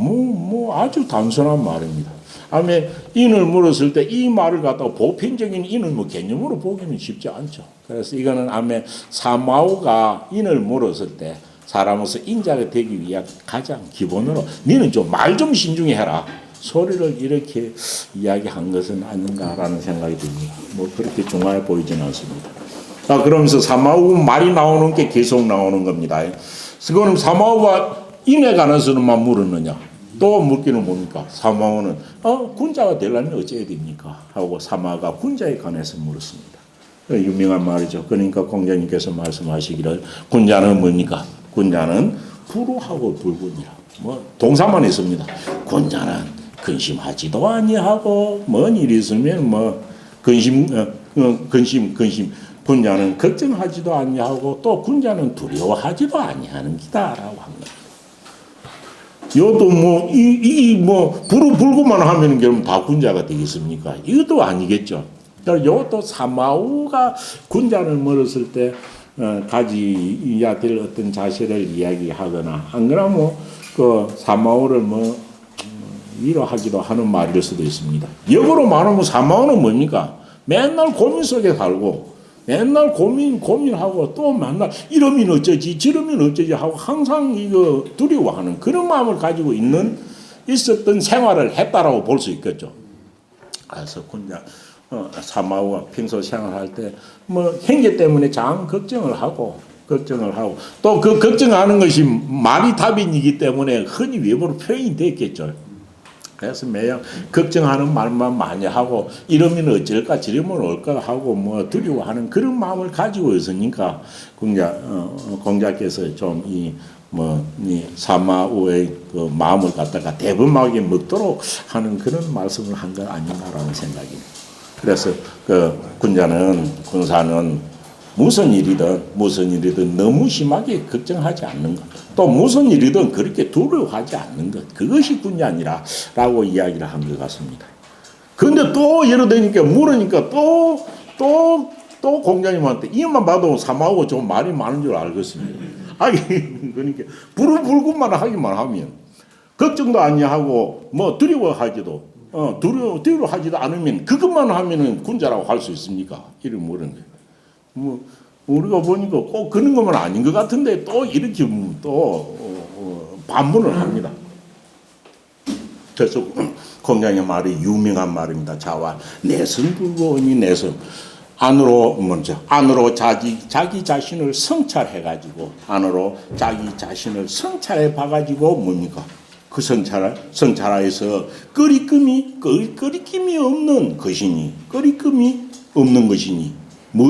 아주 단순한 말입니다. 아마 인을 물었을 때 이 말을 갖다가 보편적인 인을 개념으로 보기는 쉽지 않죠. 그래서 이거는 아마 사마오가 인을 물었을 때 사람으로서 인자가 되기 위한 가장 기본으로 너는 좀 말 좀 신중히 해라. 소리를 이렇게 이야기한 것은 아닌가라는 생각이 듭니다. 그렇게 중요해 보이지는 않습니다. 그러면서 사마오 말이 나오는 게 계속 나오는 겁니다. 그럼 사마오가 인에 관해서는만 물었느냐? 또 묻기는 뭡니까? 사마오는 군자가 되려면 어찌해야 됩니까? 하고 사마가 군자에 관해서 물었습니다. 유명한 말이죠. 그러니까 공자님께서 말씀하시기를 군자는 뭡니까? 군자는 불우하고 불군이라. 동사만 있습니다. 군자는 근심하지도 아니하고 뭔 일이 있으면 근심. 군자는 걱정하지도 아니하고 또 군자는 두려워하지도 아니하는 기다라고 합니다. 요도 불구만 하면 그럼 다 군자가 되겠습니까? 이것도 아니겠죠. 요것도 사마우가 군자를 물었을 때 가지야 될 어떤 자세를 이야기하거나 안 그러면 그 사마우를 위로하기도 하는 말일 수도 있습니다. 역으로 말하면 사마우는 뭡니까? 맨날 고민 속에 살고 맨날 고민하고 또 맨날 이러면 어쩌지 저러면 어쩌지 하고 항상 이거 두려워하는 그런 마음을 가지고 있었던 생활을 했다라고 볼 수 있겠죠. 그래서 군자 사마우가 평소 생활할 때 형제 때문에 장 걱정을 하고 또 그 걱정하는 것이 말이 답이기 때문에 흔히 외모로 표현이 됐겠죠. 그래서 매일 걱정하는 말만 많이 하고 이러면 어쩔까 저러면 올까 하고 뭐 두려워하는 그런 마음을 가지고 있으니까 공자께서 좀 이 사마우의 그 마음을 갖다가 대범하게 먹도록 하는 그런 말씀을 한 것 아닌가라는 생각입니다. 그래서 그 군사는 무슨 일이든 너무 심하게 걱정하지 않는 것, 또 무슨 일이든 그렇게 두려워하지 않는 것, 그것이 군자니라라고 이야기를 한 것 같습니다. 그런데 또 예를 들니까 물으니까 또 공자님한테 이것만 봐도 사마우가 좀 말이 많은 줄 알겠습니다. 그러니까 부르불고만 하기만 하면 걱정도 아니하고 뭐 두려워하지도 두려워하지도 않으면 그것만 하면은 군자라고 할 수 있습니까? 이런 물은 뭐 우리가 보니까 꼭 그런 것만 아닌 것 같은데 또 이렇게 또 반문을 합니다. 그래서 공자의 말이 유명한 말입니다. 자와 내성불고니 내성. 안으로 자기 자신을 성찰해가지고 안으로 자기 자신을 성찰해봐가지고 뭡니까? 그 성찰하여서 끄리낌이 없는 것이니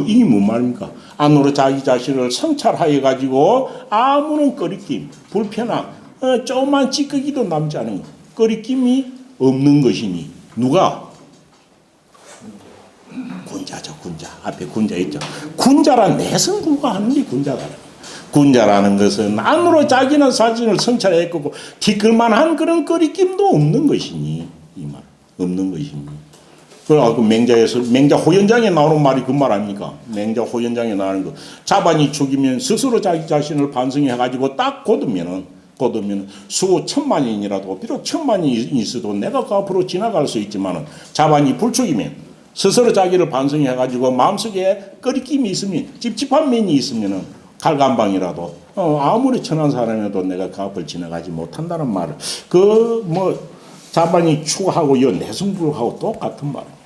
이게 뭔 말입니까? 안으로 자기 자신을 성찰하여 가지고 아무런 끄리낌, 불편함, 조그만 찌꺼기도 남지 않은 것, 끄리낌이 없는 것이니 누가? 군자죠, 군자. 앞에 군자 있죠. 군자란 내성불고하는 게 군자라는 것은 안으로 자기는 자신을 성찰했고 티끌만한 그런 끄리낌도 없는 것이니 이 말 없는 것이니. 그래갖고 맹자 호연장에 나오는 말이 그 말 아닙니까? 맹자 호연장에 나오는 거. 자반이 죽이면 스스로 자기 자신을 반성해가지고 딱 god으면은 수 천만인이라도 비록 천만이 있어도 내가 그 앞으로 지나갈 수 있지만은 자반이 불축이면 스스로 자기를 반성해가지고 마음속에 끄리낌이 있으면 찝찝한 면이 있으면은 칼간방이라도 아무리 천한 사람이라도 내가 그 앞을 지나가지 못한다는 말을 자반이 추구하고 이 내성불고하고 똑같은 말입니다.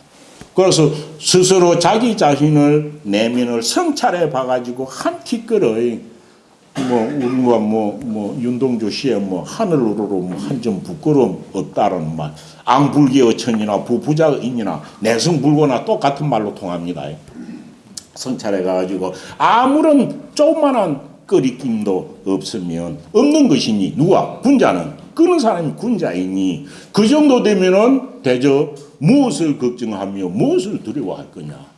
그래서 스스로 자기 자신을 내면을 성찰해 봐가지고 한 티끌의 우리가 윤동주 시에 하늘으로 한 점 부끄러움 없다라는 말, 앙불기의 천이나 부부자의 인이나 내성불고나 똑같은 말로 통합니다. 성찰해 가지고 아무런 조그만한 끄리낌도 없으면 없는 것이니 누가? 군자는 끄는 사람이 군자이니 그 정도 되면은 대저 무엇을 걱정하며 무엇을 두려워할 거냐.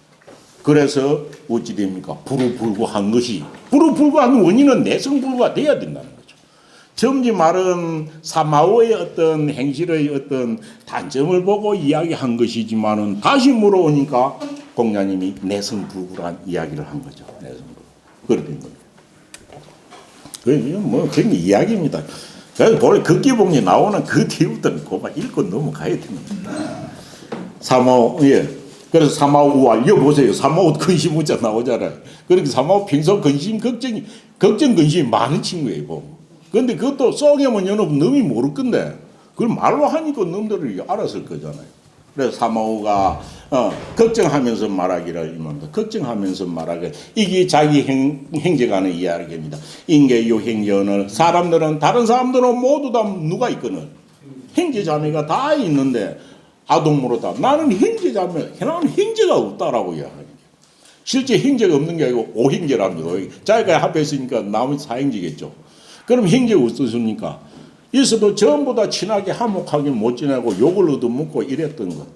그래서 어찌 됩니까? 불우불고한 것이 불우불고한 원인은 내성불고가 돼야 된다는 거죠. 점지 말은 사마오의 어떤 행실의 어떤 단점을 보고 이야기한 것이지만은 다시 물어오니까 공자님이 내성불고란 이야기를 한 거죠. 내성불고 그렇게 된 겁니다. 그런 이야기입니다. 그래서 원래 극기봉이 나오는 그 뒤부터는 그만 읽고 넘어가야 됩니다. 그래서 사마오 우알, 이거 보세요. 사마오 근심 문자 나오잖아요. 그러니까 사마오 평소 근심, 걱정 근심이 많은 친구예요, 보면. 근데 그것도 쏘개면 여러분 너무 모를 건데, 그걸 말로 하니까 놈들이 알았을 거잖아요. 그래서 사마오가, 걱정하면서 말하기를 임합니다. 걱정하면서 말하기를. 이게 자기 행제가는 이야기입니다. 인계요 행제언을 사람들은, 다른 사람들은 모두 다 누가 있거든. 행제자매가 다 있는데, 아동무로다. 나는 나는 행제가 없다라고 이야기해요. 실제 행제가 없는 게 아니고 오행제랍니다. 자기가 합해 있으니까 나머지 사행제겠죠. 그럼 행제가 어떻습니까? 있어도 전부 다 친하게 화목하게 못 지내고 욕을 얻어먹고 이랬던 거.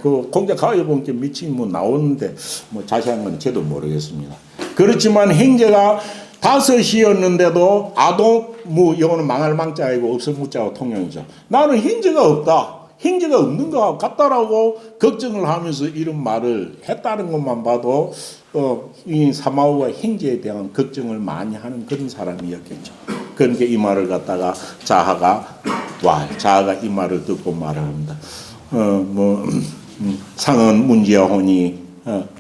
그 공자 가해본 게 미친 나오는데 자세한 건 저도 모르겠습니다. 그렇지만 행제가 5이었는데도 아동 이거는 망할 망자이고 없을 무자고 통용이죠. 나는 행제가 없다. 행제가 없는 것 같다라고 걱정을 하면서 이런 말을 했다는 것만 봐도 이 사마오가 행제에 대한 걱정을 많이 하는 그런 사람이었겠죠. 그러니까 이 말을 갖다가 자하가 이 말을 듣고 말합니다. 상은 문제하오니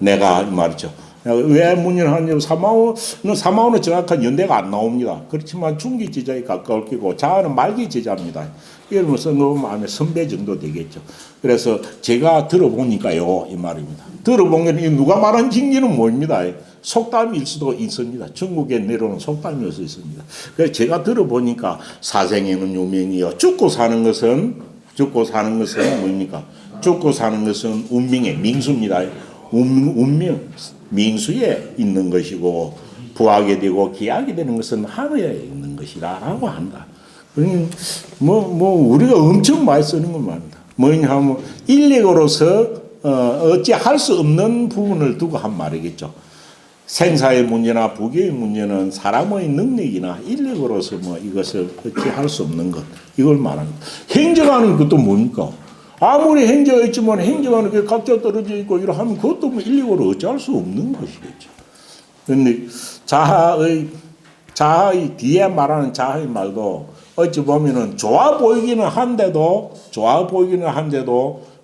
내가 이 말이죠. 왜 문제하냐면 사마오는 정확한 연대가 안 나옵니다. 그렇지만 중기 제자에 가까울 끼고 자아는 말기 제자입니다. 이러면 써놓으면 아마 선배 정도 되겠죠. 그래서 제가 들어보니까요, 이 말입니다. 들어본 게 누가 말한 징계는 뭡니다. 속담일 수도 있습니다. 중국에 내려오는 속담일 수 있습니다. 그래서 제가 들어보니까 사생에는 유명이요. 죽고 사는 것은 뭡니까? 죽고 사는 것은 운명의 민수입니다. 운명, 민수에 있는 것이고 부하게 되고 기하게 되는 것은 하늘에 있는 것이라고 한다. 우리가 엄청 많이 쓰는 것만입니다. 뭐냐 하면 인력으로서 어찌할 수 없는 부분을 두고 한 말이겠죠. 생사의 문제나 부귀의 문제는 사람의 능력이나 인력으로서 이것을 어찌할 수 없는 것, 이걸 말합니다. 행정하는 것도 뭡니까? 아무리 행정가 있지만 행정하는 게 각자 떨어져 있고 이러하면 그것도 인력으로 어찌할 수 없는 것이겠죠. 그런데 자아의 뒤에 말하는 자아의 말도 어찌 보면은 좋아 보이기는 한데도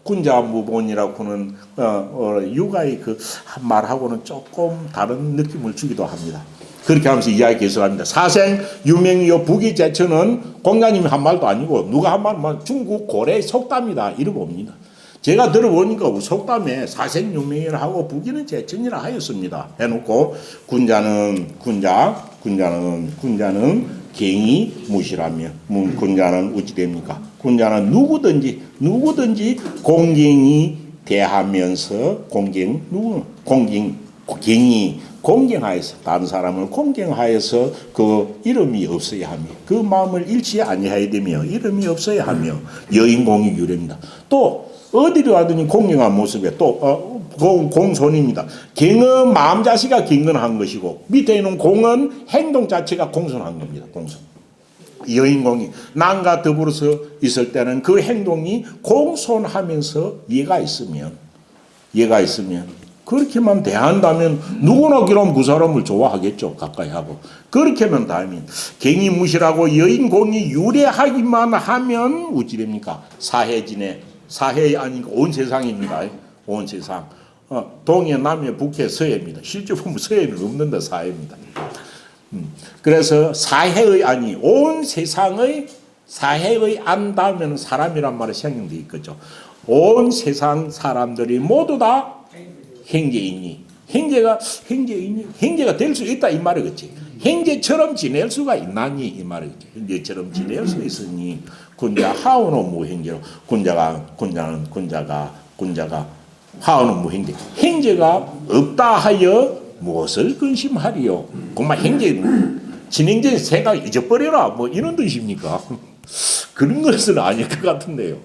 군자무본이라고는 육아의 그 말하고는 조금 다른 느낌을 주기도 합니다. 그렇게 하면서 이야기 계속합니다. 사생 유명이요 부귀제천은 공자님이 한 말도 아니고 누가 한 말만 중국 고래 속담이다 이러고 옵니다. 제가 들어보니까 속담에 사생 유명이라 하고 부귀는 제천이라 하였습니다. 해놓고 군자는 갱이 무시라며 군자는 어찌 됩니까? 군자는 누구든지 공경이 대하면서 갱이 공경하여서 다른 사람을 공경하여서 그 이름이 없어야 하며 그 마음을 잃지 아니하야 되며 이름이 없어야 하며 여인공이 유래입니다. 또 어디로 가더니 공경한 모습에 또 공손입니다. 경은 마음 자체가 경건한 것이고 밑에 있는 공은 행동 자체가 공손한 겁니다. 공손. 여인공이 남과 더불어서 있을 때는 그 행동이 공손하면서 예가 있으면 그렇게만 대한다면 누구나 그럼 그 사람을 좋아하겠죠. 가까이 하고. 그렇게만 다면 갱이 무시라고 여인공이 유래하기만 하면 어찌 됩니까? 사해 아니고 온 세상입니다. 온 세상. 동해, 남해, 북해, 서해입니다. 실제 보면 서해는 없는데 사해입니다. 그래서 사해의 아니 온 세상의 사해의 안다면 사람이란 말이 생략되어 있겠죠. 온 세상 사람들이 모두 다 행제이니 행제가 될 수 있다 이 말이겠지. 행제처럼 지낼 수가 있나니 이 말이겠지. 행제처럼 지낼 수 있으니 군자 하오는 무행제로 군자는 하오는 무행제. 행제가 없다 하여 무엇을 근심하리요? 정말 행제 진행제 생각 잊어버려라 이런 뜻입니까? 그런 것은 아닐 것 같은데요.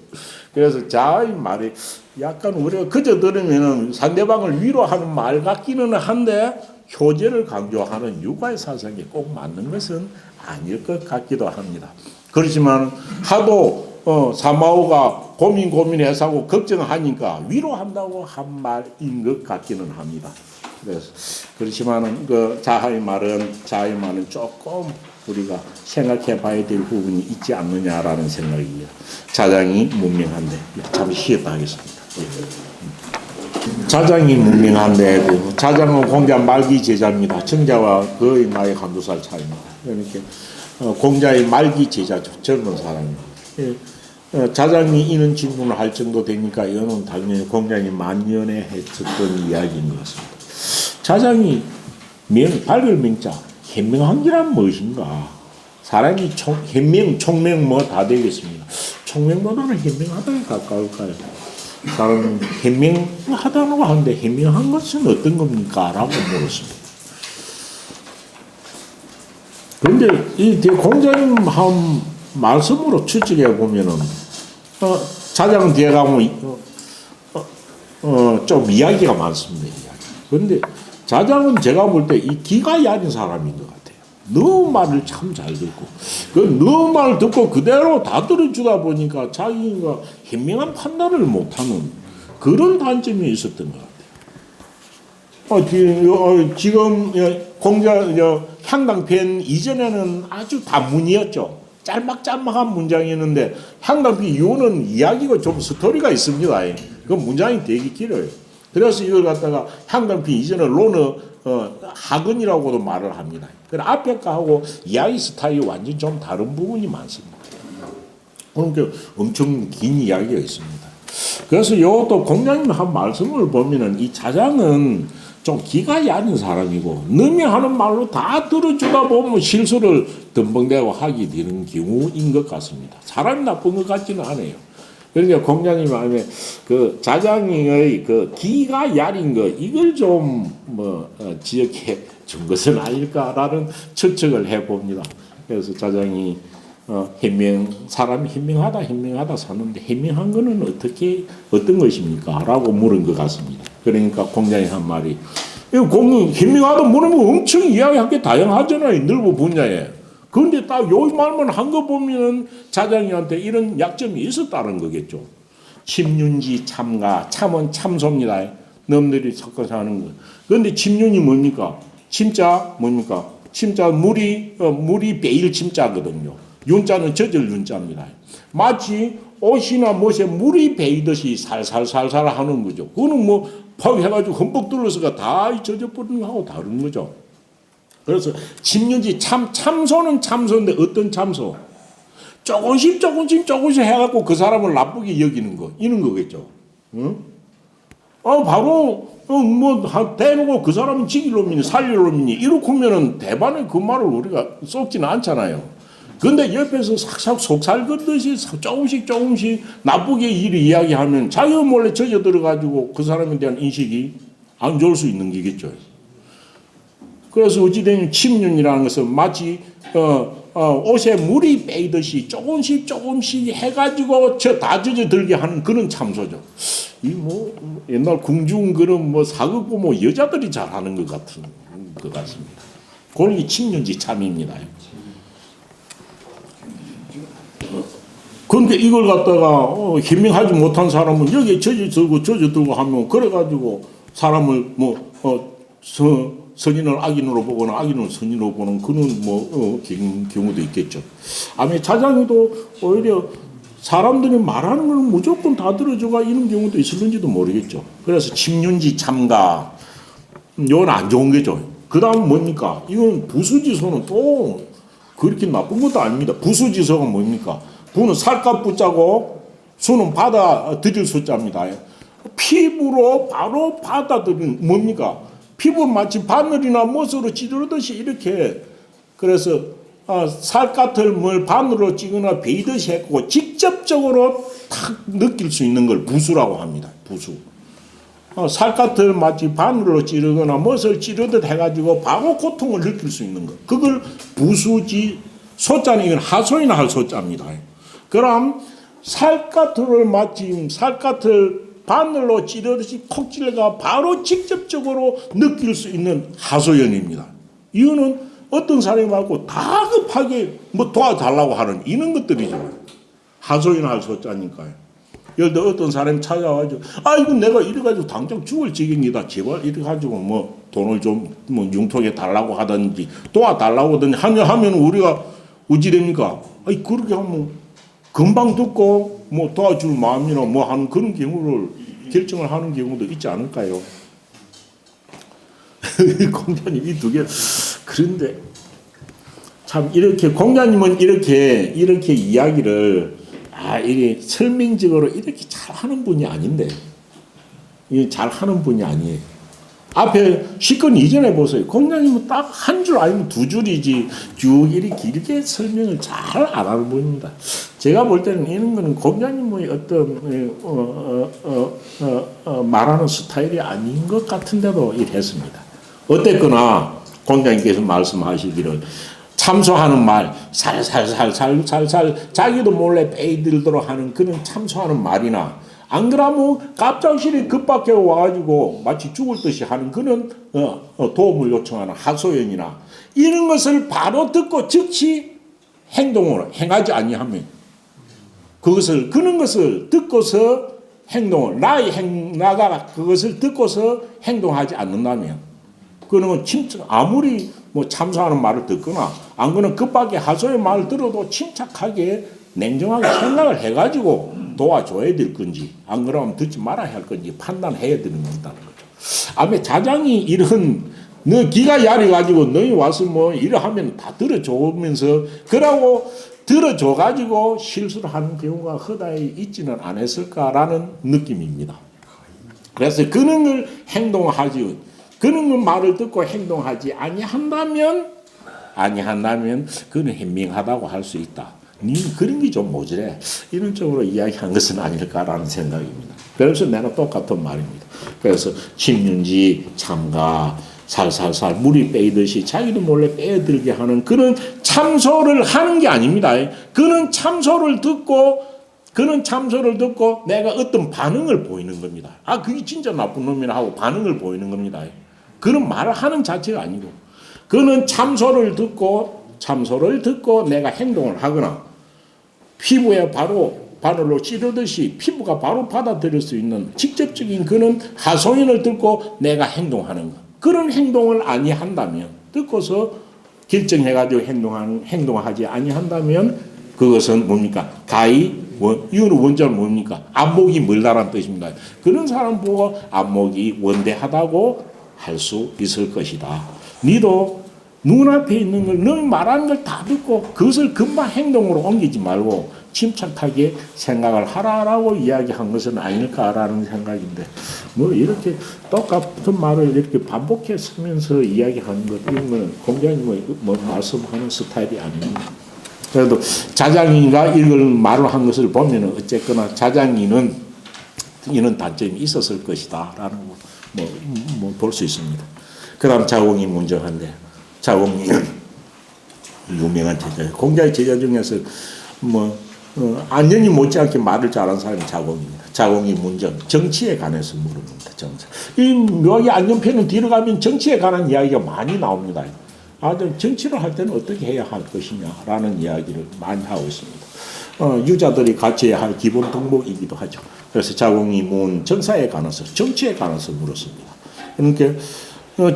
그래서 자의 말이 약간 우리가 그저 들으면 상대방을 위로하는 말 같기는 한데 효제를 강조하는 육아의 사상에 꼭 맞는 것은 아닐 것 같기도 합니다. 그렇지만 하도 사마오가 고민해서 하고 걱정하니까 위로한다고 한 말인 것 같기는 합니다. 그래서 그렇지만은 그 자아의 말은 조금 우리가 생각해 봐야 될 부분이 있지 않느냐라는 생각입니다. 자장이 문명한데 잠시 쉬었다 하겠습니다. 자장이 문명한데 자장은 공자 말기 제자입니다. 청자와 거의 나이 한두 살 차이입니다. 그러니까 공자의 말기 제자죠. 젊은 사람입니다. 자장이 이런 질문을 할 정도 되니까 이거는 당연히 공자님 만년에 했었던 이야기인 것 같습니다. 자장이 발별명자 현명한 게란 무엇인가? 사람이 총명 다 되겠습니다. 총명보다는 현명하다에 가까울까요? 사람은 현명하다고 하는데 현명한 것은 어떤 겁니까? 라고 물었습니다. 그런데 이 공자님 한 말씀으로 추측해 보면은 자장은 뒤에 가면 좀 이야기가 많습니다. 그런데 자장은 제가 볼 때 이 기가 야린 사람인 것 같아요. 너무 말을 참 잘 듣고 너무 말을 듣고 그대로 다 들어주다 보니까 자기가 현명한 판단을 못하는 그런 단점이 있었던 것 같아요. 지금 공자 향당편 이전에는 아주 단문이었죠. 짤막짤막한 문장이었는데 향당편 이후는 이야기가 좀 스토리가 있습니다. 그 문장이 되게 길어요. 그래서 이걸 갖다가 향당피 이전에 로너 학원이라고도 말을 합니다. 그래 앞에 거하고 이야기 스타일이 완전 좀 다른 부분이 많습니다. 그러니까 엄청 긴 이야기가 있습니다. 그래서 요것도 공장님 한 말씀을 보면은 이 차장은 좀 기가 얕은 사람이고 남이 하는 말로 다 들어주다 보면 실수를 덤벙대고 하게 되는 경우인 것 같습니다. 사람이 나쁜 것 같지는 않아요. 그러니까 공장님 마음에 그 차장의 그 기가 야린 거 이걸 좀 지적해 준 것은 아닐까라는 추측을 해봅니다. 그래서 차장이 사람이 현명하다 사는데 현명한 거는 어떤 것입니까? 라고 물은 것 같습니다. 그러니까 공장이 한 말이 현명하다 물으면 엄청 이야기할 게 다양하잖아요. 넓은 분야에. 그런데 딱 요 말만 한 거 보면은 차장이한테 이런 약점이 있었다는 거겠죠. 침륜지 참가, 참은 참소입니다. 넘들이 섞어서 하는 거. 그런데 침륜이 뭡니까? 침자 뭡니까? 침자 물이 베일 침자거든요. 윤자는 젖을 윤자입니다. 마치 옷이나 못에 물이 베이듯이 살살살살 하는 거죠. 그거는 팍 해가지고 흠뻑 둘러서가 다 젖어버리는 거하고 다른 거죠. 그래서 침륜지 참소는 참소인데 어떤 참소? 조금씩 해갖고 그 사람을 나쁘게 여기는 거 이런 거겠죠. 응? 바로 대놓고 그 사람은 죽일 놈이니 살릴 놈이니 이렇게 하면은 대반에 그 말을 우리가 썩지는 않잖아요. 근데 옆에서 싹싹 속살 걷듯이 조금씩 나쁘게 일을 이야기하면 자기가 몰래 젖어 들어가지고 그 사람에 대한 인식이 안 좋을 수 있는 거겠죠. 그래서 어찌되면 침륜이라는 것은 마치 옷에 물이 빼이듯이 조금씩 해가지고 다 젖어들게 하는 그런 참소죠. 옛날 궁중 그런 사극고 여자들이 잘하는 것 같은 것 같습니다. 그게 침륜지 참입니다. 그런데 이걸 갖다가 현명하지 못한 사람은 여기에 젖어들고 하면 그래가지고 사람을 선인을 악인으로 보거나 악인을 선인으로 보는 그런 경우도 있겠죠. 아마 차장이도 오히려 사람들이 말하는 걸 무조건 다 들어줘가 이런 경우도 있을는지도 모르겠죠. 그래서 침륜지 참가 이건 안 좋은 거죠. 그 다음 뭡니까? 이건 부수지소는 또 그렇게 나쁜 것도 아닙니다. 부수지소가 뭡니까? 부는 살갗 붙자고 수는 받아들일 숫자입니다. 피부로 바로 받아들이는 뭡니까? 피부 마치 바늘이나 못으로 찌르듯이 이렇게 그래서 살갗을 바늘로 찌거나 베이듯이 했고 직접적으로 탁 느낄 수 있는 걸 부수라고 합니다. 부수. 살갗을 마치 바늘로 찌르거나 못을 찌르듯 해가지고 바로 고통을 느낄 수 있는 것. 그걸 부수지 소자는 이건 하소이나 할 소자입니다. 그럼 살갗을 바늘로 찌르듯이 콕 찔러가 바로 직접적으로 느낄 수 있는 하소연입니다. 이거는 어떤 사람이 말고 다급하게 도와달라고 하는 이런 것들이죠. 하소연 할 소자니까요. 예를 들어 어떤 사람이 찾아와가지고 이거 내가 이래가지고 당장 죽을 지경이다. 제발 이래가지고 돈을 좀 융통해 달라고 하든지 도와달라고 하든지 하면 우리가 어찌 됩니까? 그렇게 하면 금방 듣고 도와줄 마음이나 하는 그런 경우를 결정을 하는 경우도 있지 않을까요? 공자님 이 두 개 그런데 참 이렇게 공자님은 이렇게 이야기를 이게 설명적으로 이렇게 잘 하는 분이 아닌데 이게 잘 하는 분이 아니에요. 앞에 시건 이전에 보세요. 공자님은 딱 한 줄 아니면 두 줄이지 쭉 이렇게 길게 설명을 잘 안 하는 분입니다. 제가 볼 때는 이런 거는 공자님의 어떤 말하는 스타일이 아닌 것 같은데도 이랬습니다. 어쨌거나 공자님께서 말씀하시기를 참소하는 말 살살 자기도 몰래 빼들도록 하는 그런 참소하는 말이나 안 그러면 갑작스레 급박해 와가지고 마치 죽을 듯이 하는 그런 도움을 요청하는 하소연이나 이런 것을 바로 듣고 즉시 행동으로 행하지 아니하면 그런 것을 듣고서 행동을 나가 그것을 듣고서 행동하지 않는다면 그러면 아무리 참소하는 말을 듣거나 안 그러면 급하게 하소연 말을 들어도 침착하게 냉정하게 생각을 해가지고 도와줘야 될 건지 안 그러면 듣지 말아야 할 건지 판단해야 되는 거다는 거죠. 아마 자장이 이런 너 기가 야려가지고 너희 와서 뭐 이래 하면 다 들어줘면서 그러고 들어줘가지고 실수를 하는 경우가 허다히 있지는 않았을까라는 느낌입니다. 그래서 그런 걸 행동하지, 그런 걸 말을 듣고 행동하지 아니한다면 그는 현명하다고 할 수 있다. 니 그런 게 좀 모자래. 이런 쪽으로 이야기한 것은 아닐까라는 생각입니다. 그래서 내가 똑같은 말입니다. 그래서 침륜지 참가 살살살 물이 빼이듯이 자기도 몰래 빼어들게 하는 그런 참소를 하는 게 아닙니다. 그는 참소를 듣고 내가 어떤 반응을 보이는 겁니다. 아, 그게 진짜 나쁜 놈이라 하고 반응을 보이는 겁니다. 그런 말을 하는 자체가 아니고 그는 참소를 듣고 내가 행동을 하거나 피부에 바늘로 찌르듯이 피부가 바로 받아들일 수 있는 직접적인 그는 하소연을 듣고 내가 행동하는 것. 그런 행동을 아니한다면 듣고서 결정해가지고 행동하지 아니한다면 그것은 뭡니까? 이거는 원자는 뭡니까? 안목이 멀다라는 뜻입니다. 그런 사람 보고 안목이 원대하다고 할 수 있을 것이다. 니도 눈앞에 있는 걸, 너 말하는 걸 다 듣고 그것을 금방 행동으로 옮기지 말고 침착하게 생각을 하라라고 이야기한 것은 아닐까라는 생각인데, 뭐 이렇게 똑같은 말을 이렇게 반복해 쓰면서 이야기하는 것, 이런 거는 공자님이 뭐 말씀하는 스타일이 아닙니다. 그래도 자장이가 이걸 말을 한 것을 보면은 어쨌거나 자장이는 이런 단점이 있었을 것이다라는 거 뭐 볼 수 있습니다. 그다음 자공이 문정한데, 자공이 유명한 제자예요. 공자의 제자 중에서 안전이 못지않게 말을 잘하는 사람이 자공입니다. 자공이 문정, 정치에 관해서 물어봅니다. 정치. 이 묘하게 안전편은 뒤로 가면 정치에 관한 이야기가 많이 나옵니다. 정치를 할 때는 어떻게 해야 할 것이냐라는 이야기를 많이 하고 있습니다. 유자들이 같이 해야 할 기본 덕목이기도 하죠. 그래서 자공이 문 정사에 관해서, 정치에 관해서 물었습니다. 그러니까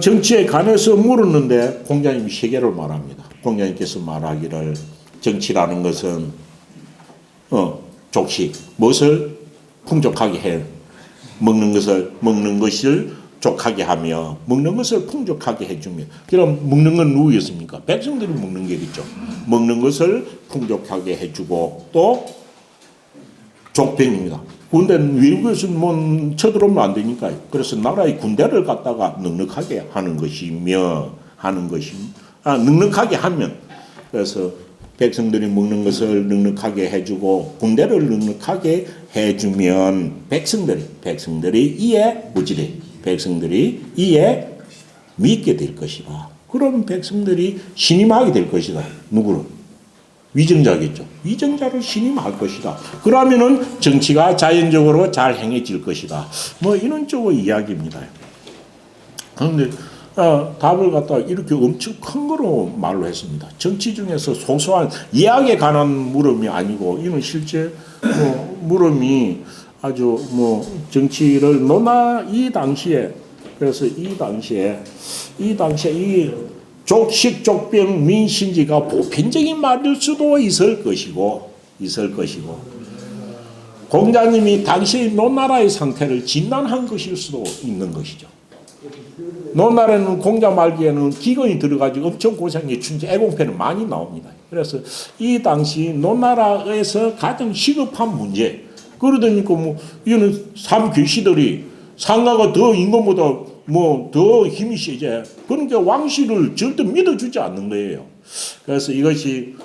정치에 관해서 물었는데 공자님이 세 개를 말합니다. 공자님께서 말하기를 정치라는 것은 족식, 무엇을 풍족하게 해, 먹는 것을 족하게 하며 먹는 것을 풍족하게 해주며. 그럼 먹는 건 누구였습니까? 백성들이 먹는 게겠죠. 먹는 것을 풍족하게 해주고 또 족병입니다. 군대는 외국에서 쳐들어오면 안 되니까요. 그래서 나라의 군대를 갖다가 넉넉하게 하는 것이며 넉넉하게 하면, 그래서 백성들이 먹는 것을 넉넉하게 해주고 군대를 넉넉하게 해주면 백성들이 이에 믿게 될 것이다. 그럼 백성들이 신임하게 될 것이다. 누구를? 위정자겠죠. 위정자를 신임할 것이다. 그러면은 정치가 자연적으로 잘 행해질 것이다. 뭐 이런 쪽의 이야기입니다. 그런데 답을 갖다가 이렇게 엄청 큰 거로 말로 했습니다. 정치 중에서 소소한 예학에 관한 물음이 아니고, 이는 실제 물음이 아주 정치를 이 당시에 이 족식 족병 민신지가 보편적인 말일 수도 있을 것이고 공자님이 당시 노나라의 상태를 진단한 것일 수도 있는 것이죠. 노나라는 공자 말기에는 기근이 들어가지고 엄청 고생해 춘지 애공패는 많이 나옵니다. 그래서 이 당시 노나라에서 가장 시급한 문제, 그러더니까 이거는 삼귀시들이 상가가 더 인간보다 더 힘이 세지. 그러니까 왕실을 절대 믿어주지 않는 거예요. 그래서 이것이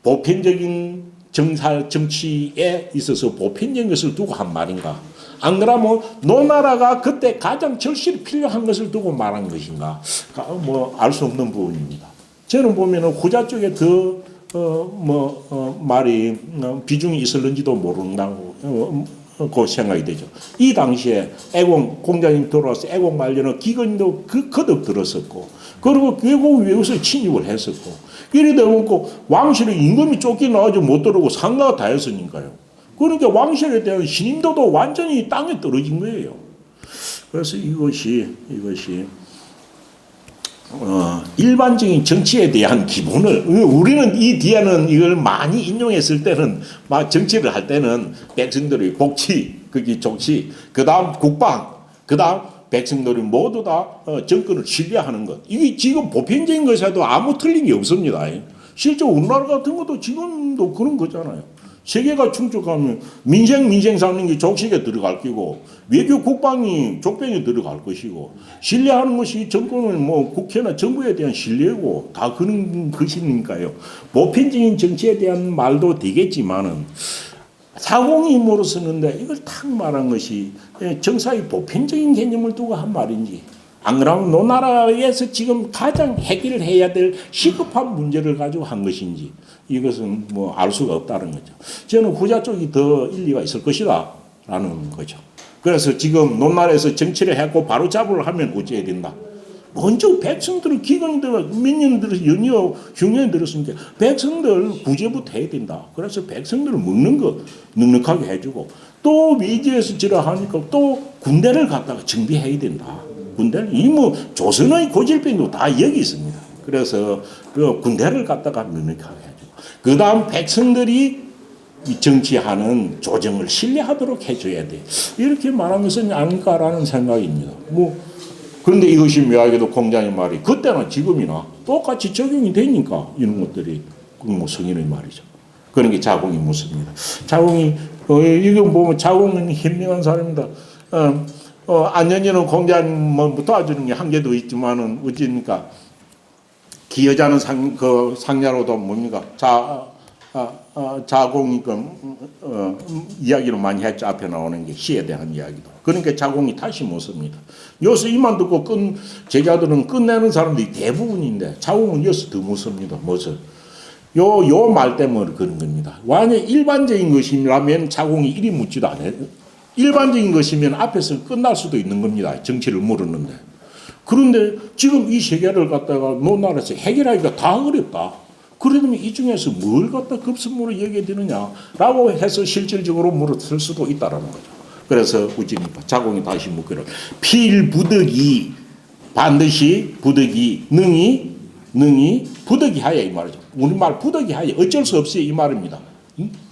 보편적인 정치에 있어서 보편적인 것을 두고 한 말인가? 안 그러면 노나라가 그때 가장 절실히 필요한 것을 두고 말한 것인가? 알 수 없는 부분입니다. 저는 보면은 후자 쪽에 더 말이 비중이 있었는지도 모른다고 그 생각이 되죠. 이 당시에 공자님 돌아와서 애공 말년은 기근도 거듭 들었었고, 그리고 외국 외국에서 침입을 했었고, 이러다 보니까 왕실의 임금이 쫓겨나가지고 못 들어오고 상가가 다 했으니까요. 그러니까 왕실에 대한 신임도도 완전히 땅에 떨어진 거예요. 그래서 이것이 일반적인 정치에 대한 기본을 우리는 이 뒤에는 이걸 많이 인용했을 때는 막 정치를 할 때는 백성들의 복지, 그게 정치, 그다음 국방, 그다음 백성들이 모두 다 정권을 신뢰하는 것. 이게 지금 보편적인 것에도 아무 틀림이 없습니다. 실제 우리나라 같은 것도 지금도 그런 거잖아요. 세계가 충족하면 민생 사는 게 족식에 들어갈 거고 외교 국방이 족병에 들어갈 것이고 신뢰하는 것이 정권은 뭐 국회나 정부에 대한 신뢰고 다 그런 것이니까요. 보편적인 정치에 대한 말도 되겠지만은 사공임으로 쓰는데 이걸 탁 말한 것이 정사의 보편적인 개념을 두고 한 말인지 안 그러면 노나라에서 지금 가장 해결해야 될 시급한 문제를 가지고 한 것인지 이것은 뭐 알 수가 없다는 거죠. 저는 후자 쪽이 더 일리가 있을 것이다 라는 거죠. 그래서 지금 노나라에서 정치를 했고 바로 잡으려 하면 어찌해야 된다. 먼저 백성들을 기간이 들어 몇 년 들어서 연이어 흉년이 들었으니까 백성들 구제부터 해야 된다. 그래서 백성들을 먹는 거 넉넉하게 해주고 또 외지에서 지라 하니까 또 군대를 갖다가 정비해야 된다. 군대는 이뭐 조선의 고질병도 다 여기 있습니다. 그래서 그 군대를 갖다가 넉넉하게 해주고 그 다음 백성들이 정치하는 조정을 신뢰하도록 해줘야 돼. 이렇게 말한 것은 아닐까라는 생각입니다. 그런데 이것이 묘하게도 공자의 말이 그때나 지금이나 똑같이 적용이 되니까 이런 것들이 성인의 말이죠. 그런 게 자공이 묻습니다. 자공이 이거 보면 자공은 현명한 사람입니다. 안전이는 공자님 뭐 도와주는 게 한계도 있지만은 어찌니까 기여자는 상냐로도 뭡니까 자공이 이야기를 많이 했죠. 앞에 나오는 게 시에 대한 이야기도. 그러니까 자공이 다시 묻습니다. 여기서 이만 듣고 제자들은 끝내는 사람들이 대부분인데 자공은 여기서 더 묻습니다. 무엇을? 요 말 때문에 그런 겁니다. 완전 일반적인 것이라면 자공이 이리 묻지도 않아요. 일반적인 것이면 앞에서 끝날 수도 있는 겁니다. 정치를 물었는데. 그런데 지금 이 세계를 갖다가 노나라에서 해결하기가 다 어렵다. 그러면 이 중에서 뭘 갖다 급선무로 여기게 되느냐라고 해서 실질적으로 물었을 수도 있다라는 거죠. 그래서 우찌니까 자공이 다시 묻기를 필부득이 반드시 부득이 능히 부득이 하여 이 말이죠. 우리말 부득이 하여 어쩔 수 없이 이 말입니다.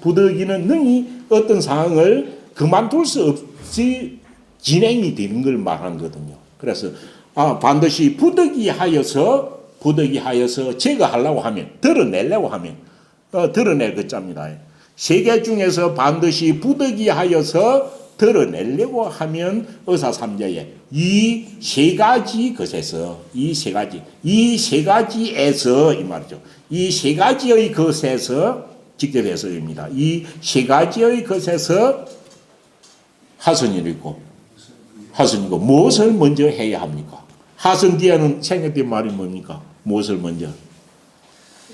부득이는 능히 어떤 상황을 그만둘 수 없이 진행이 되는 걸 말하는 거거든요. 그래서 반드시 부득이 하여서 제거하려고 하면 드러내려고 하면 드러낼 것자입니다. 세계 중에서 반드시 부득이 하여서 드러내려고 하면 의사삼자에 이 세 가지 것에서 이 세 가지에서 이 말이죠. 이 세 가지의 것에서 직접 해석입니다. 이 세 가지의 것에서 하선이고 무엇을 먼저 해야 합니까? 하선 뒤에는 생략된 말이 뭡니까? 무엇을 먼저?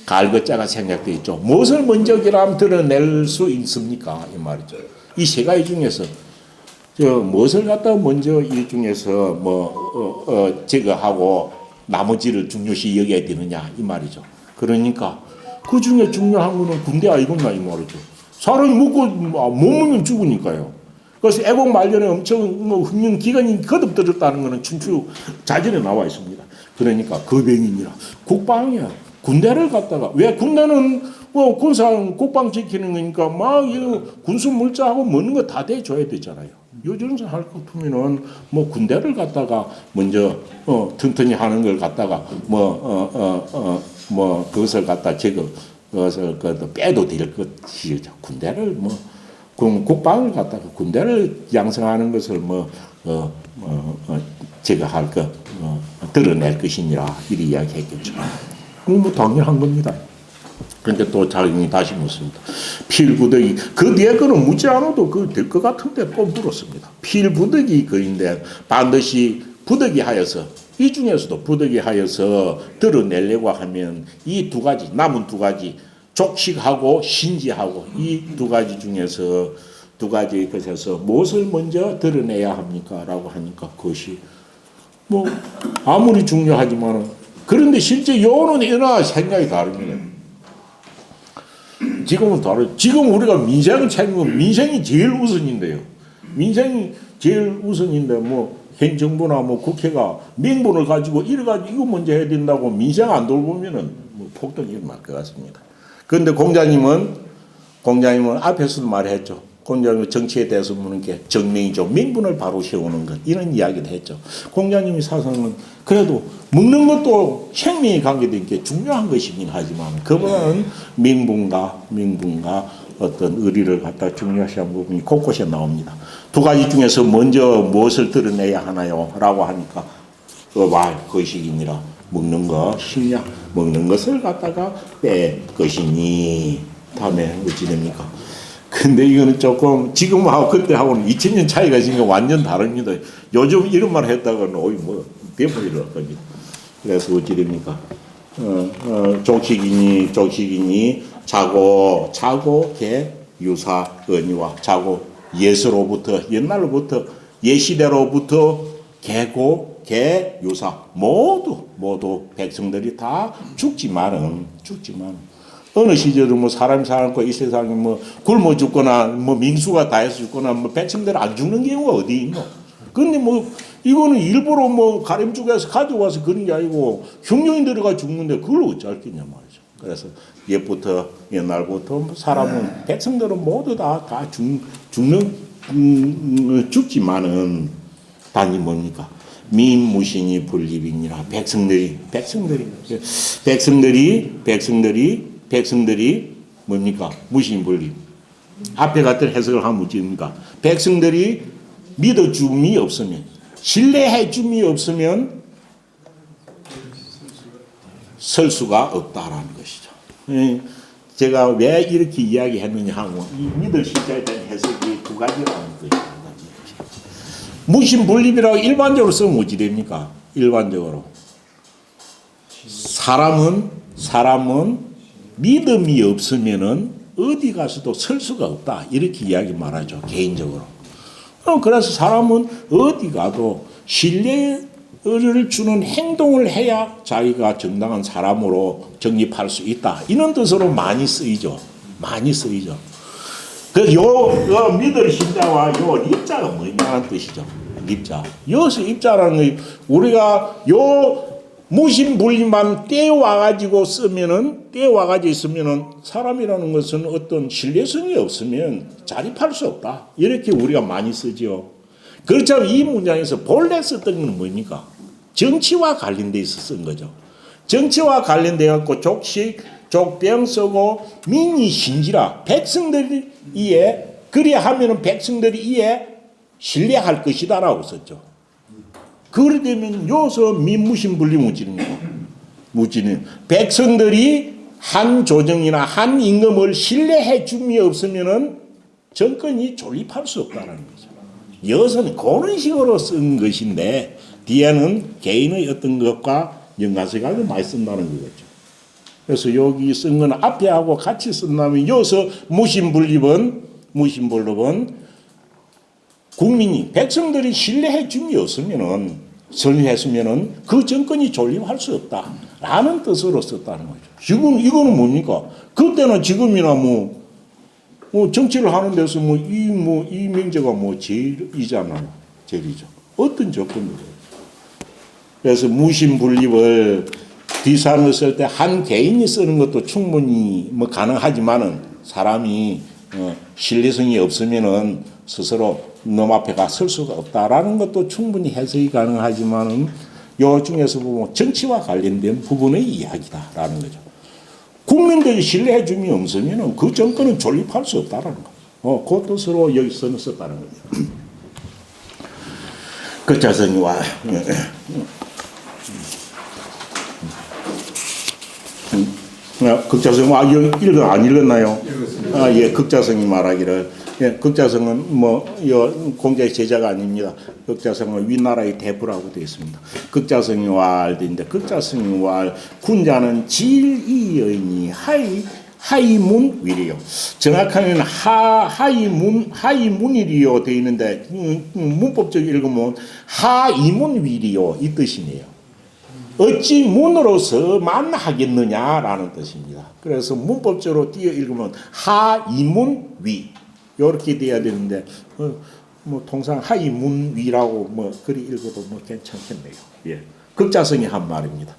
갈것자가 생략되어 있죠. 무엇을 먼저 그럼 드러낼 수 있습니까? 이 말이죠. 이 세 가지 중에서 무엇을 갖다 먼저 이 중에서 제거하고 나머지를 중요시 여겨야 되느냐 이 말이죠. 그러니까 그 중에 중요한 거는 군대 아니겠나 이 말이죠. 사람이 먹고 못 먹으면 죽으니까요. 그래서 애국 말년에 엄청 흑명 기간이 거듭들었다는 것은 춘추 자전에 나와 있습니다. 그러니까 거병이니라 국방이야. 군대를 갖다가 왜 군대는 국방 지키는 거니까 막 군수 물자하고 먹는 거 다 대줘야 되잖아요. 요즘 할 것 같으면은 군대를 갖다가 먼저 튼튼히 하는 걸 갖다가 그것을 갖다 그것을 빼도 될 것이죠. 군대를 국방을 갖다가 군대를 양성하는 것을 제거할 것 드러낼 것이니라 이리 이야기했겠죠. 당연한 겁니다. 그런데 또 자기이 다시 묻습니다. 필부득이 그 뒤에 거는 묻지 않아도 될 것 같은데 또 물었습니다. 필부득이 그인데 반드시 부득이 하여서 이 중에서도 부득이 하여서 드러내려고 하면 이 두 가지 남은 두 가지 족식하고 신지하고 이 두 가지 중에서 두 가지 것에서 무엇을 먼저 드러내야 합니까? 라고 하니까 그것이 아무리 중요하지만 그런데 실제 요는 이나 생각이 다릅니다. 지금은 다르죠. 지금 우리가 민생을 찾는 건 민생이 제일 우선인데요. 민생이 제일 우선인데 현 정부나 뭐 국회가 명분을 가지고 이래가지고 이거 먼저 해야 된다고 민생 안 돌보면은 뭐 폭동이 일어날 것 같습니다. 그런데 공자님은 앞에서도 말했죠. 공자님은 정치에 대해서 묻는 게 정명이죠. 명분을 바로 세우는 것 이런 이야기도 했죠. 공자님의 사상은 그래도 먹는 것도 생명에 관계된 게 중요한 것이긴 하지만 그보다는 명분과 어떤 의리를 갖다 중요시한 부분이 곳곳에 나옵니다. 두 가지 중에서 먼저 무엇을 드러내야 하나요? 라고 하니까 거식이니라 먹는 것, 식량 먹는 것을 갖다가 뺄 것이니 다음에 어찌 됩니까? 근데 이거는 조금 지금하고 그때하고는 2000년 차이가 있으니까 완전 다릅니다. 요즘 이런 말 했다가는 오이 뭐 대물이랄 겁니다. 그래서 어찌 됩니까? 족식이니 자고 개 유사 은이와 자고 예서로부터 옛날로부터 예시대로부터 개고 개 유사 모두 백성들이 다 죽지만은 어느 시절은 뭐 사람이 살고 이 세상에 뭐 굶어 죽거나 뭐 민수가 다 해서 죽거나 뭐 백성들 안 죽는 경우가 어디 있노? 근데 뭐 이거는 일부러 뭐 가림죽에서 가져와서 그런 게 아니고 흉령이 들어가 죽는데 그걸 어찌할 겠냐 말이죠. 그래서 옛날부터 사람은 백성들은 모두 다 죽지만은 단지 뭡니까? 민무신이 분립이니라. 백성들이 뭡니까? 무신분립. 앞에 같은 해석을 하면 뭐입니까? 백성들이 믿어줌이 없으면, 신뢰해줌이 없으면 설 수가 없다라는 것이죠. 제가 왜 이렇게 이야기했느냐 하면 이 믿을 신자에 대한 해석이 두 가지라는 것입니다. 무신분립이라고 일반적으로 쓰면 어찌 됩니까? 일반적으로 사람은 믿음이 없으면은 어디 가서도 설 수가 없다. 이렇게 이야기 말하죠. 개인적으로. 그래서 사람은 어디 가도 신뢰를 주는 행동을 해야 자기가 정당한 사람으로 정립할 수 있다. 이런 뜻으로 많이 쓰이죠. 그래서 요 믿을 신자와 요 입자가 뭐냐는 뜻이죠. 입자. 여기서 입자라는 게 우리가 요 무신분립만 떼어와가지고 있으면은 사람이라는 것은 어떤 신뢰성이 없으면 자립할 수 없다. 이렇게 우리가 많이 쓰죠. 그렇다면 이 문장에서 본래 썼던 건 뭡니까? 정치와 관련돼 있어 쓴 거죠. 정치와 관련돼 갖고 족병 쓰고 민이 신지라 백성들이 이에 그리야 하면은 백성들이 이에 신뢰할 것이다라고 썼죠. 그렇게 되면 여기서 민무신분립 무지는 백성들이 한 조정이나 한 임금을 신뢰해 줌이 없으면은 정권이 존립할 수 없다는 거죠. 여기서는 그런 식으로 쓴 것인데 뒤에는 개인의 어떤 것과 연관성을 많이 쓴다는 거죠. 그래서 여기 쓴 건 앞에 하고 같이 쓴다면 여기서 무신분립은 국민이 백성들이 신뢰해 줌이 없으면은 설립했으면은 그 정권이 존립할 수 없다라는 뜻으로 썼다는 거죠. 지금 이거는 뭡니까? 그때나 지금이나 뭐 정치를 하는 데서 이 명제가 제일이잖아요. 제일이죠. 어떤 조건으로. 그래서 무신분립을 뒤산을 쓸 때 한 개인이 쓰는 것도 충분히 가능하지만은 사람이 신뢰성이 없으면은 스스로 놈 앞에 가 설 수가 없다라는 것도 충분히 해석이 가능하지만은 요 중에서 보면 정치와 관련된 부분의 이야기다라는 거죠. 국민들이 신뢰해 줌이 없으면은 그 정권은 존립할 수 없다라는 거. 그 뜻으로 여기서는 썼다는 거죠. 극자성이와 극자성 안 읽었나요? 예, 극자성이 말하기를 극자성은 공자의 제자가 아닙니다. 극자성은 위나라의 대부라고 되어 있습니다. 극자성이 왈인데 극자성이 왈 군자는 질이여이니 하이문 위리요. 정확하게는 하이문이리요 되어 있는데 문법적으로 읽으면 하이문 위리요 이 뜻이네요. 어찌 문으로서만 하겠느냐라는 뜻입니다. 그래서 문법적으로 띄어 읽으면 하이문 위 이렇게 돼야 되는데 뭐 통상 하이문위라고 뭐 그리 읽어도 뭐 괜찮겠네요. 예. 극자성이 한 말입니다.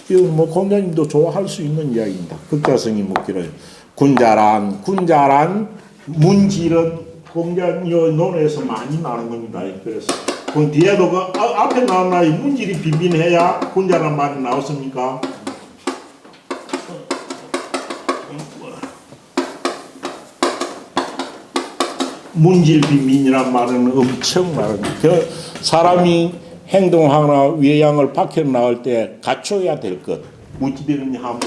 이건 뭐 공자님도 좋아할 수 있는 이야기입니다. 극자성이 묻기를 군자란 문질은 공자님 논에서 많이 나오는 겁니다. 그래서 그 뒤에도 그 앞에 나온 이 문질이 빈빈해야 군자란 말이 나왔습니까? 문질 빈민이란 말은 엄청 많습니다. 그 사람이 행동하거나 외양을 밖에 나갈 때 갖춰야 될 것 무엇이든지 하면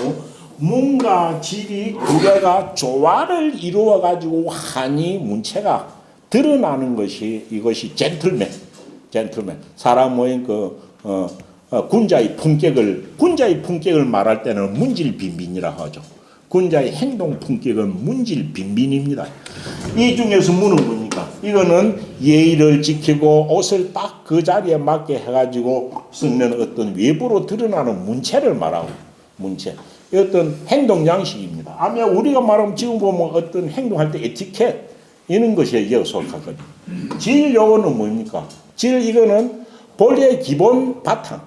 문과 질이 두 개가 조화를 이루어 가지고 하니 문체가 드러나는 것이 이것이 젠틀맨 사람의 군자의 품격을 말할 때는 문질 빈민이라 하죠. 군자의 행동 품격은 문질 빈빈입니다. 이 중에서 문은 뭡니까? 이거는 예의를 지키고 옷을 딱 그 자리에 맞게 해가지고 쓰는 어떤 외부로 드러나는 문체를 말하고 문체. 어떤 행동 양식입니다. 아마 우리가 말하면 지금 보면 어떤 행동할 때 에티켓 이런 것에 속하거든요. 질 요거는 뭡니까? 질 이거는 본래의 기본 바탕을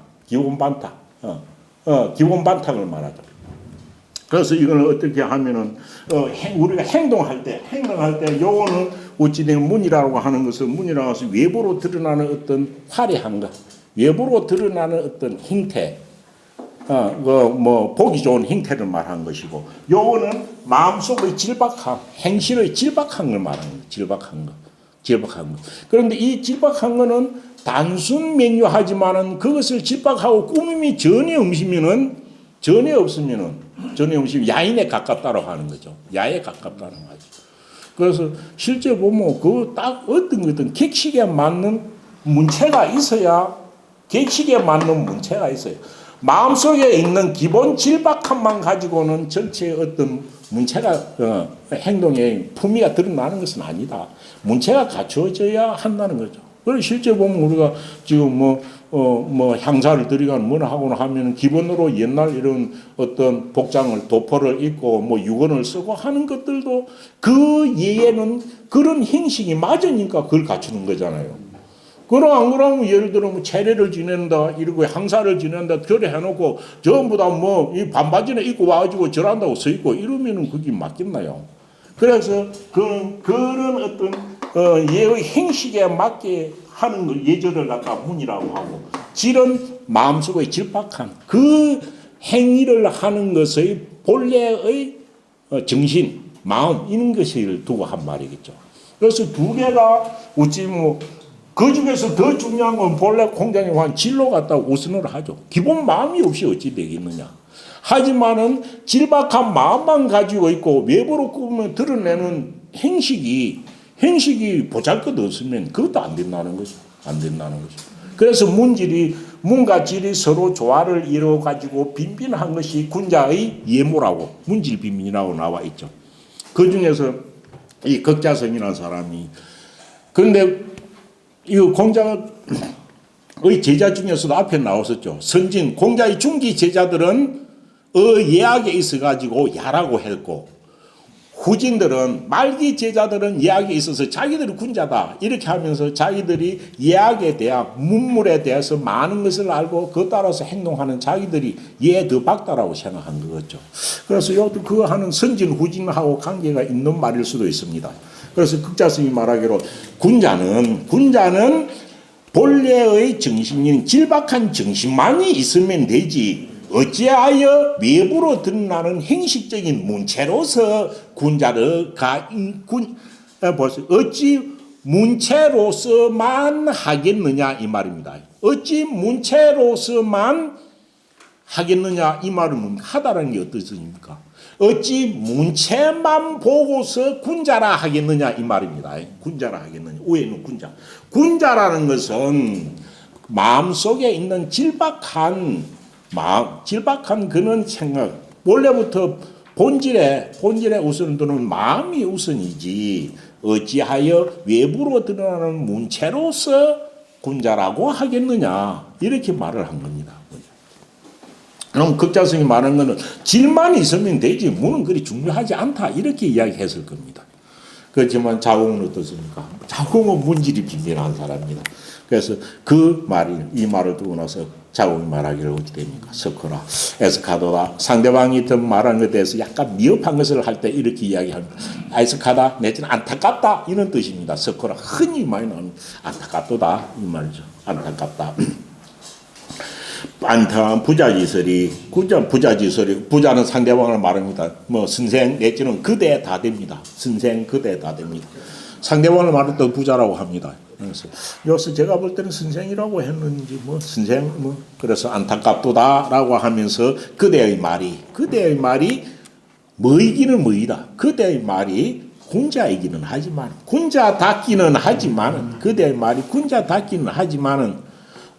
말하죠. 그래서 이거는 어떻게 하면은 우리가 행동할 때 요거는 어찌된 문이라고 하는 것은 문이라고 해서 외부로 드러나는 어떤 화려한 것, 외부로 드러나는 어떤 행태, 뭐 보기 좋은 행태를 말한 것이고, 요거는 마음속의 질박함, 행실의 질박한 걸 말하는 거예요. 질박한 거. 그런데 이 질박한 거는 단순 명료하지만은 그것을 질박하고 꾸밈이 전혀 없으면은 야인에 가깝다고 하는 거죠. 야에 가깝다는 거죠. 그래서 실제 보면 그 딱 어떤 객식에 맞는 문체가 있어야 마음속에 있는 기본 질박함만 가지고는 전체의 어떤 문체가 행동의 품위가 드러나는 것은 아니다. 문체가 갖추어져야 한다는 거죠. 그래서 실제 보면 우리가 지금 뭐 향사를 드리거나 뭐나 하거나 하면 기본으로 옛날 이런 어떤 복장을 도포를 입고 뭐 유건을 쓰고 하는 것들도 그 예에는 그런 행식이 맞으니까 그걸 갖추는 거잖아요. 안 그러면 예를 들어 뭐 차례를 지낸다 이러고 향사를 지낸다 그래 해놓고 전부 다 뭐 이 반바지나 입고 와가지고 절한다고 서 있고 이러면은 그게 맞겠나요? 그래서 그런 어떤 예의 행식에 맞게 하는 걸 예절을 갖다 문이라고 하고, 질은 마음속의 질박한 그 행위를 하는 것의 본래의 정신, 마음 이런 것을 두고 한 말이겠죠. 그래서 두 개가 어찌 그 중에서 더 중요한 건 본래 공자님 한 질로 갖다 우선을 하죠. 기본 마음이 없이 어찌 되겠느냐. 하지만은 질박한 마음만 가지고 있고 외부로 꾸며 드러내는 행식이 보잘것 없으면 그것도 안 된다는 거죠. 그래서 문과 질이 서로 조화를 이루어 가지고 빈빈한 것이 군자의 예모라고 문질 빈빈이라고 나와 있죠. 그 중에서 이 극자성이라는 사람이 그런데 이 공자의 제자 중에서도 앞에 나왔었죠. 선진 공자의 중기 제자들은 예학에 있어 가지고 야라고 했고, 후진들은 말기 제자들은 예학에 있어서 자기들이 군자다 이렇게 하면서 자기들이 예학에 대한 문물에 대해서 많은 것을 알고 그 따라서 행동하는 자기들이 더 박다라고 생각한 거겠죠. 그래서 이것도 그거 하는 선진 후진하고 관계가 있는 말일 수도 있습니다. 그래서 극자성이 말하기로 군자는 본래의 정신인 질박한 정신만이 있으면 되지 어찌하여 외부로 드러나는 행식적인 문체로서 어찌 문체로서만 하겠느냐 이 말입니다. 어찌 문체로서만 하겠느냐 이 말은 하다라는 게 어떤 뜻입니까? 어찌 문체만 보고서 군자라 하겠느냐 이 말입니다. 군자라 하겠느냐. 오해는 군자라는 것은 마음속에 있는 질박한 그런 생각, 원래부터 본질에 우선 드는 마음이 우선이지 어찌하여 외부로 드러나는 문체로서 군자라고 하겠느냐 이렇게 말을 한 겁니다. 그럼 극자성이 말하는 것은 질만 있으면 되지 문은 그리 중요하지 않다 이렇게 이야기했을 겁니다. 그렇지만 자궁은 어떻습니까? 자궁은 문질이 빈빈한 사람입니다. 그래서 그 말이 이 말을 두고 나서 자궁이 말하기를 어찌 됩니까? 서커라 에스카도다. 상대방이 더 말하는 것에 대해서 약간 미흡한 것을 할 때 이렇게 이야기합니다. 에스카다 내지는 안타깝다 이런 뜻입니다. 서커라 흔히 많이 나오는 안타깝도다 이 말이죠. 안타깝다. 안타한 부자지설이 부자는 상대방을 말합니다. 뭐 선생 내지는 그대 다 됩니다. 선생 그대 다 됩니다. 상대방을 말했던 부자라고 합니다. 그래서 여기서 제가 볼 때는 선생이라고 했는지 뭐 선생 뭐 그래서 안타깝도다라고 하면서 그대의 말이 뭐이기는 뭐이다. 그대의 말이 군자이기는 하지만 군자답기는 하지만은 그대의 말이 군자답기는 하지만은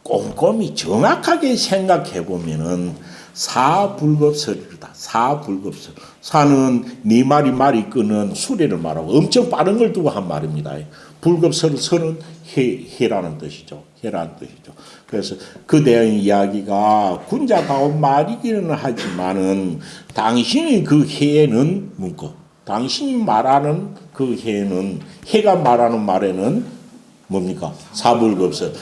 꼼꼼히 정확하게 생각해 보면은 사불급설이다. 사불급설. 사는 네 말이 끄는 수레를 말하고 엄청 빠른 걸 두고 한 말입니다. 불급설은 설은 해라는 뜻이죠. 해라는 뜻이죠. 그래서 그대의 이야기가 군자다운 말이기는 하지만은 당신의 그 해는 문구. 당신이 말하는 그 해는 해가 말하는 말에는 뭡니까? 사불급설.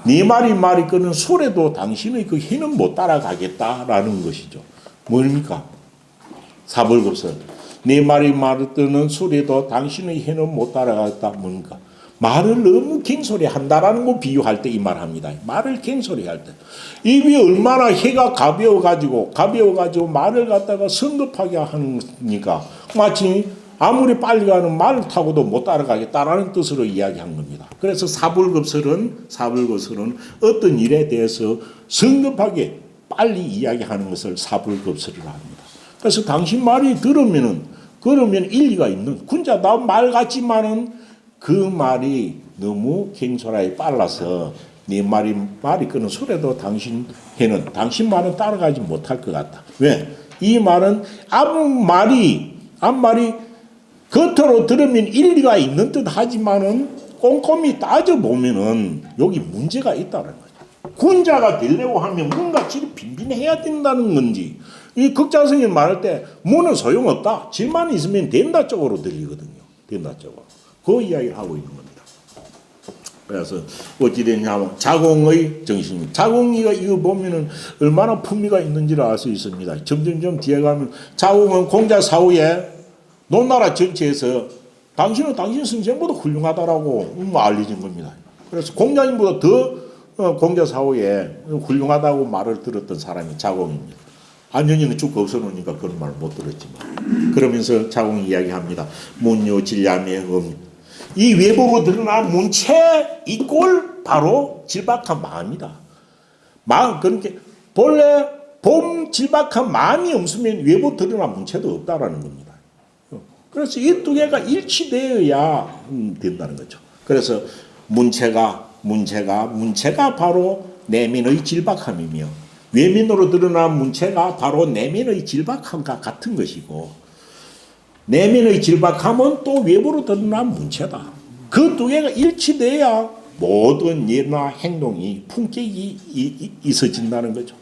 네 말이 끄는 소리도 당신의 그 해는 못 따라가겠다라는 것이죠. 뭡니까? 사불급설. 네 말이 끄는 소리도 당신의 해는 못 따라가겠다. 뭡니까? 말을 너무 갱소리 한다라는 거 비유할 때 이 말 합니다. 말을 갱소리 할 때. 입이 얼마나 해가 가벼워가지고 말을 갖다가 성급하게 하니까 마치 아무리 빨리 가는 말을 타고도 못 따라가겠다라는 뜻으로 이야기한 겁니다. 그래서 사불급설은 어떤 일에 대해서 성급하게 빨리 이야기하는 것을 사불급설이라 합니다. 그래서 당신 말이 그러면 일리가 있는 군자다운 말 같지만은 그 말이 너무 갱소하게 빨라서 네 말이 끄는 소리도 당신 말은 따라가지 못할 것 같다. 왜? 이 말은 앞말이 겉으로 들으면 일리가 있는 듯 하지만은 꼼꼼히 따져보면은 여기 문제가 있다는 거죠. 군자가 되려고 하면 뭔가 질이 빈빈해야 된다는 건지, 이 극자성이 말할 때 뭐는 소용없다. 질만 있으면 된다 쪽으로 들리거든요. 된다 쪽으로. 그 이야기를 하고 있는 겁니다. 그래서 어찌되냐면 자궁의 정신입니다. 자궁이가 이거 보면은 얼마나 품위가 있는지를 알 수 있습니다. 점점점 뒤에 가면 자궁은 공자 사후에 논나라 전체에서 당신은 당신 선생보다 훌륭하다라고 알려진 겁니다. 그래서 공자님보다 더 공자 사후에 훌륭하다고 말을 들었던 사람이 자공입니다. 안현이는 쭉 없어놓으니까 그런 말을 못 들었지만 그러면서 자공이 이야기합니다. 문요 질야매 이 외부로 드러난 문체 이꼴 바로 질박한 마음이다. 그러니까 본래 질박한 마음이 없으면 외부 드러난 문체도 없다라는 겁니다. 그래서 이 두 개가 일치되어야 된다는 거죠. 그래서 문체가 바로 내면의 질박함이며 외면으로 드러난 문체가 바로 내면의 질박함과 같은 것이고 내면의 질박함은 또 외부로 드러난 문체다. 그 두 개가 일치돼야 모든 예나 행동이 품격이 있어진다는 거죠.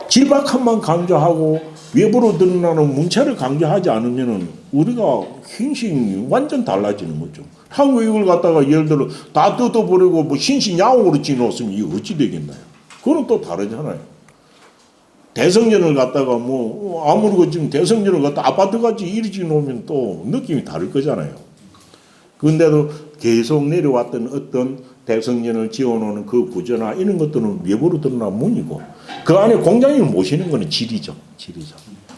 질박함만 강조하고 외부로 드러나는 문체를 강조하지 않으면 우리가 행실이 완전 달라지는 거죠. 한국 이걸 갖다가 예를 들어 다 뜯어버리고 뭐 신신야옹으로 지어놓으면 이게 어찌 되겠나요? 그건 또 다르잖아요. 대성전을 갖다가 뭐 아무리 지금 대성전을 갖다 아파트같이 이리 지어놓으면 또 느낌이 다를 거잖아요. 그런데도 계속 내려왔던 어떤 대성전을 지어놓는 그 구조나 이런 것들은 외부로 드러난 문이고 그 안에 공자님을 모시는 것은 질이죠.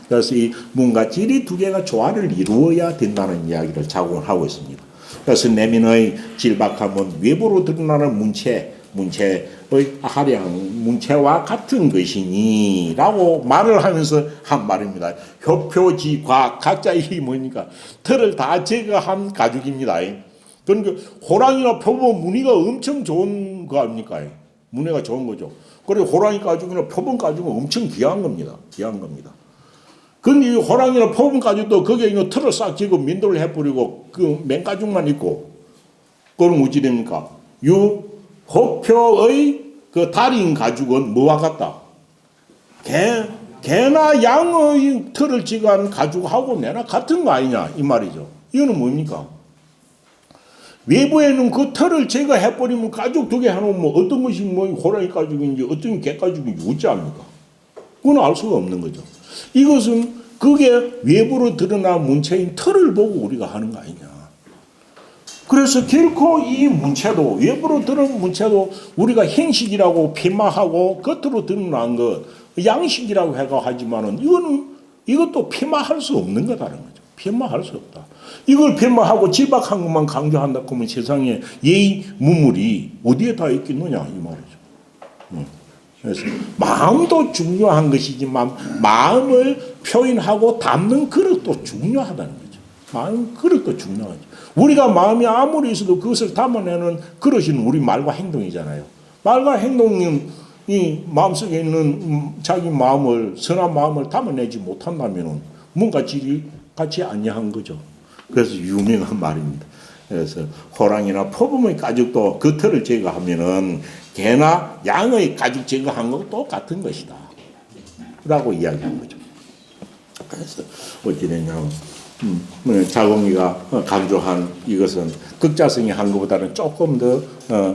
그래서 이 문과 질이 두 개가 조화를 이루어야 된다는 이야기를 자궁을 하고 있습니다. 그래서 내면의 질박함은 외부로 드러나는 문체의 하량 문체와 같은 것이니 라고 말을 하면서 한 말입니다. 효표지과 각자의 뭐니까 털을 다 제거한 가죽입니다. 그러니까 호랑이나 표범 무늬가 엄청 좋은 거 아닙니까? 무늬가 좋은 거죠. 그리고 호랑이 가죽이나 표범 가죽은 엄청 귀한 겁니다. 근데 이 호랑이나 표범 가죽도 거기에 있는 털을 싹 지고 민도를 해버리고 그 맨가죽만 있고 그럼 어찌 됩니까? 호표의 그 달인 가죽은 뭐와 같다? 개나 양의 털을 지간 가죽하고 내나 같은 거 아니냐 이 말이죠. 이거는 뭡니까? 외부에는 그 털을 제거해버리면 가죽 두 개 해놓으면 뭐 어떤 것이 뭐 호랑이 가죽인지 어떤 개 가죽인지 어찌 압니까? 그건 알 수가 없는 거죠. 이것은 그게 외부로 드러난 문체인 털을 보고 우리가 하는 거 아니냐. 그래서 결코 이 문체도 외부로 드러난 문체도 우리가 행식이라고 폄하하고 겉으로 드러난 것 양식이라고 해가 하지만은 이것도 폄하할 수 없는 거다는 거죠. 폄하할 수 없다. 이걸 폄하하고 질박한 것만 강조한다 그러면 세상에 예의 문물이 어디에 다 있겠느냐 이 말이죠. 그래서 마음도 중요한 것이지만 마음을 표현하고 담는 그릇도 중요하다는 거죠. 마음 그릇도 중요하죠. 우리가 마음이 아무리 있어도 그것을 담아내는 그릇이 우리 말과 행동이잖아요. 말과 행동이 마음속에 있는 자기 마음을 선한 마음을 담아내지 못한다면 뭔가 질이 같이 아니한 거죠. 그래서 유명한 말입니다. 그래서 호랑이나 표범의 가죽도 그 털을 제거하면은 개나 양의 가죽 제거한 것도 똑같은 것이다. 라고 이야기한 거죠. 그래서 어찌됐냐면 자공이가 강조한 이것은 극자성이 한 것보다는 조금 더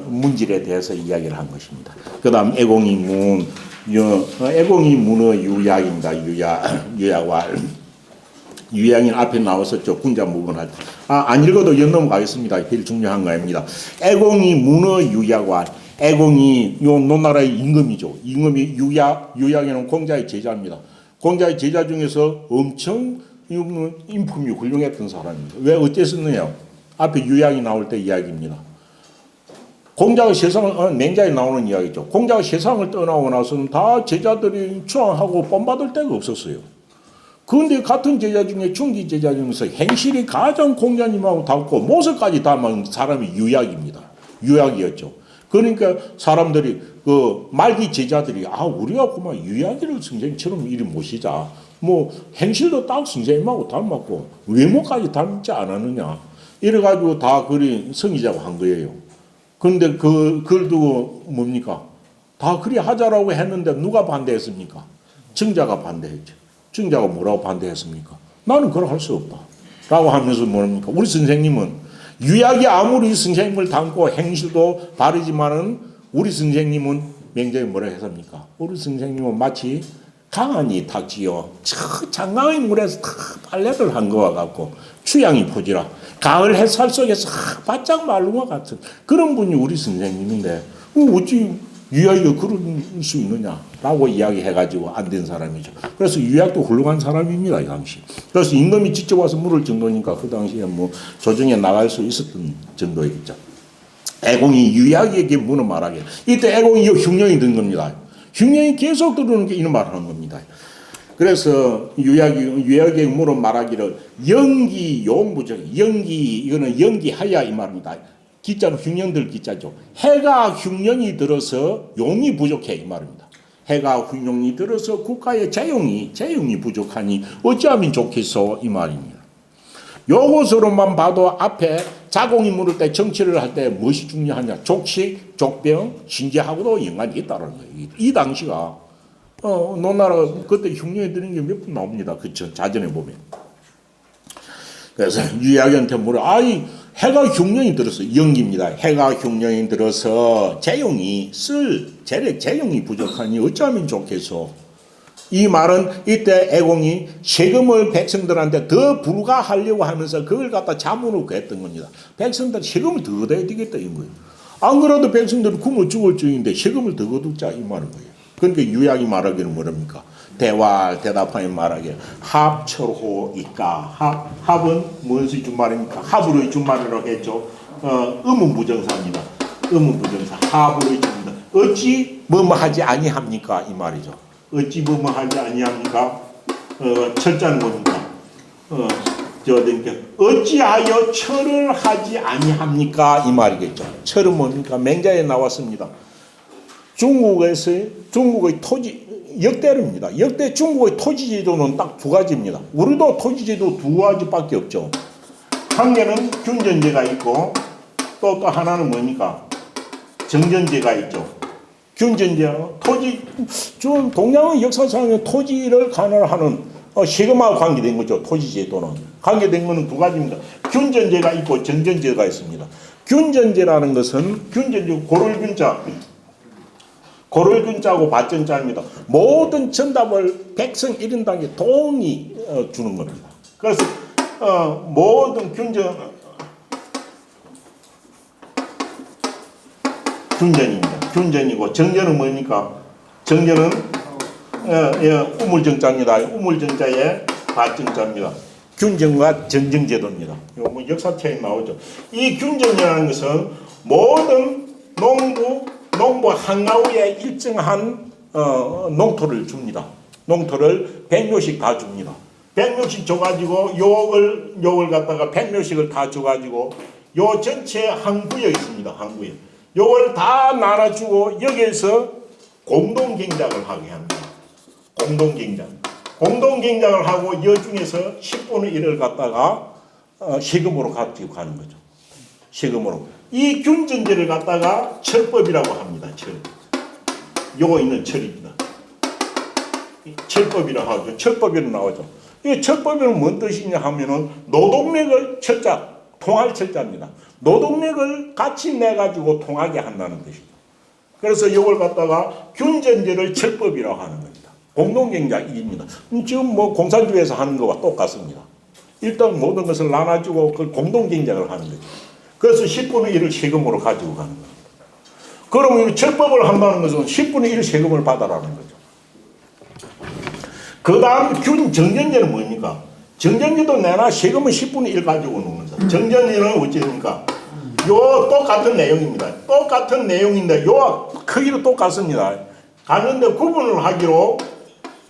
문질에 대해서 이야기를 한 것입니다. 그 다음 애공이 문의 유약입니다. 유약왈. 유양이 앞에 나왔었죠. 군자 무분할 때. 안 읽어도 연 넘어가겠습니다. 제일 중요한 거입니다. 애공이 문어 유약과 애공이 요 노나라의 임금이죠. 임금이 유약에는 공자의 제자입니다. 공자의 제자 중에서 엄청 인품이 훌륭했던 사람입니다. 왜 어땠었느냐? 앞에 유약이 나올 때 이야기입니다. 공자가 세상을 맹자에 나오는 이야기죠. 공자가 세상을 떠나고 나서는 다 제자들이 추앙하고 본받을 데가 없었어요. 그런데 같은 제자 중에 중기 제자 중에서 행실이 가장 공자님하고 닮고 모습까지 닮은 사람이 유약입니다. 유약이었죠. 그러니까 사람들이 그 말기 제자들이 우리가 그만 유약이를 선생님처럼 이리 모시자. 뭐 행실도 딱 선생님하고 닮았고 외모까지 닮지 않았느냐. 이래가지고 다 그리 성의자고 한 거예요. 그런데 그걸 두고 뭡니까? 다 그리 하자라고 했는데 누가 반대했습니까? 정자가 반대했죠. 정자가 뭐라고 반대했습니까? 나는 그걸 할 수 없다. 라고 하면서 뭡니까? 우리 선생님은 유약이 아무리 선생님을 닮고 행실도 바르지만은 우리 선생님은 맹자에 뭐라 했습니까? 우리 선생님은 마치 강한이 탁지어 장강의 물에서 다 빨래를 한 거와 같고 추양이 포지라 가을 햇살 속에서 바짝 마른 것 같은 그런 분이 우리 선생님인데 어찌 유약이가 그럴 수 있느냐라고 이야기해가지고 안 된 사람이죠. 그래서 유약도 훌륭한 사람입니다. 이 당시. 그래서 임금이 직접 와서 물을 정도니까 그 당시에 뭐 조정에 나갈 수 있었던 정도였죠. 애공이 유약에게 문을 말하게. 이때 애공이 흉령이 든 겁니다. 흉령이 계속 들어오는 게 이런 말을 하는 겁니다. 그래서 유약에게 물을 말하기를 영기 용부적 영기 이거는 영기하야 이 말입니다. 기자는 흉령들 기자죠. 해가 흉령이 들어서 용이 부족해 이 말입니다. 해가 흉령이 들어서 국가의 재용이 부족하니 어찌하면 좋겠소 이 말입니다. 요것으로만 봐도 앞에 자공이 물을 때 정치를 할 때 무엇이 중요하냐? 족식, 족병, 신재하고도 연관이 있다는 거예요. 이 당시가 노나라 그때 흉령이 드는 게 몇 분 나옵니다. 그쵸? 자전에 보면. 그래서 유약한테 물어 해가 흉령이 들어서 영기입니다. 해가 흉령이 들어서 재용이 재용이 부족하니 어쩌면 좋겠소. 이 말은 이때 애공이 세금을 백성들한테 더 불가하려고 하면서 그걸 갖다 자문을 구했던 겁니다. 백성들 세금을 더 걷어야 되겠다 인 거예요. 안 그래도 백성들은 굶어 죽을 중인데 세금을 더 걷자 이 말인 거예요. 그러니까 유약이 말하기는 뭐랍니까? 대답하여 말하기를 합철호이까 합은 무엇이 준말입니까? 합으로의 준말이라고 했죠. 의문부정사입니다. 의문부정사 합으로의 준말입니다. 어찌 뭐뭐 하지 아니합니까? 이 말이죠. 어찌 뭐뭐 하지 아니합니까? 철자는 뭡니까? 어찌하여 철을 하지 아니합니까? 이 말이겠죠. 철은 뭡니까? 맹자에 나왔습니다. 중국의 토지 역대입니다. 역대 중국의 토지제도는 딱 두 가지입니다. 우리도 토지제도 두 가지밖에 없죠. 한 개는 균전제가 있고 또 하나는 뭡니까? 정전제가 있죠. 균전제는 좀 동양의 역사상의 토지를 관할하는 세금하고 관계된 거죠. 토지제도는 관계된 거는 두 가지입니다. 균전제가 있고 정전제가 있습니다. 균전제라는 것은 균전제 고를균자하고 밭전자입니다. 모든 전답을 백성 1인당에 동이 주는 겁니다. 그래서 모든 균전입니다. 균전이고 정전은 뭡니까? 정전은 우물정자입니다. 우물정자에 밭정자입니다. 균전과 정정제도입니다. 이거 뭐 역사책에 나오죠. 이 균전이라는 것은 모든 농부 한가구에 일정한 농토를 줍니다. 농토를 100묘씩 다 줍니다. 100묘씩 줘가지고 요걸 갖다가 100묘씩을 다 줘가지고 요 전체 한 구역 있습니다. 한 구역. 요걸 다 나눠주고 여기에서 공동경작을 하게 합니다. 공동경작을 하고 여 중에서 10분의 1을 갖다가 세금으로 가지고 가는 거죠. 세금으로. 이 균전제를 갖다가 철법이라고 합니다. 요거 있는 철입니다. 철법이라고 하죠. 철법이라고 나오죠. 이 철법은 뭔 뜻이냐 하면은 노동력을 통할 철자입니다. 노동력을 같이 내가지고 통하게 한다는 뜻이죠. 그래서 이걸 갖다가 균전제를 철법이라고 하는 겁니다. 공동경작입니다. 지금 뭐 공산주의에서 하는 것과 똑같습니다. 일단 모든 것을 나눠주고 그걸 공동경작을 하는 거죠. 그래서 10분의 1을 세금으로 가지고 가는 겁니다. 그러면 철법을 한다는 것은 10분의 1 세금을 받아라는 거죠. 그 다음 정전제는 뭡니까? 정전제도 내나 세금은 10분의 1 가지고 오는 거죠. 정전제는 어찌됩니까? 요 똑같은 내용입니다. 똑같은 내용인데 요 크기도 똑같습니다. 가는데 구분을 하기로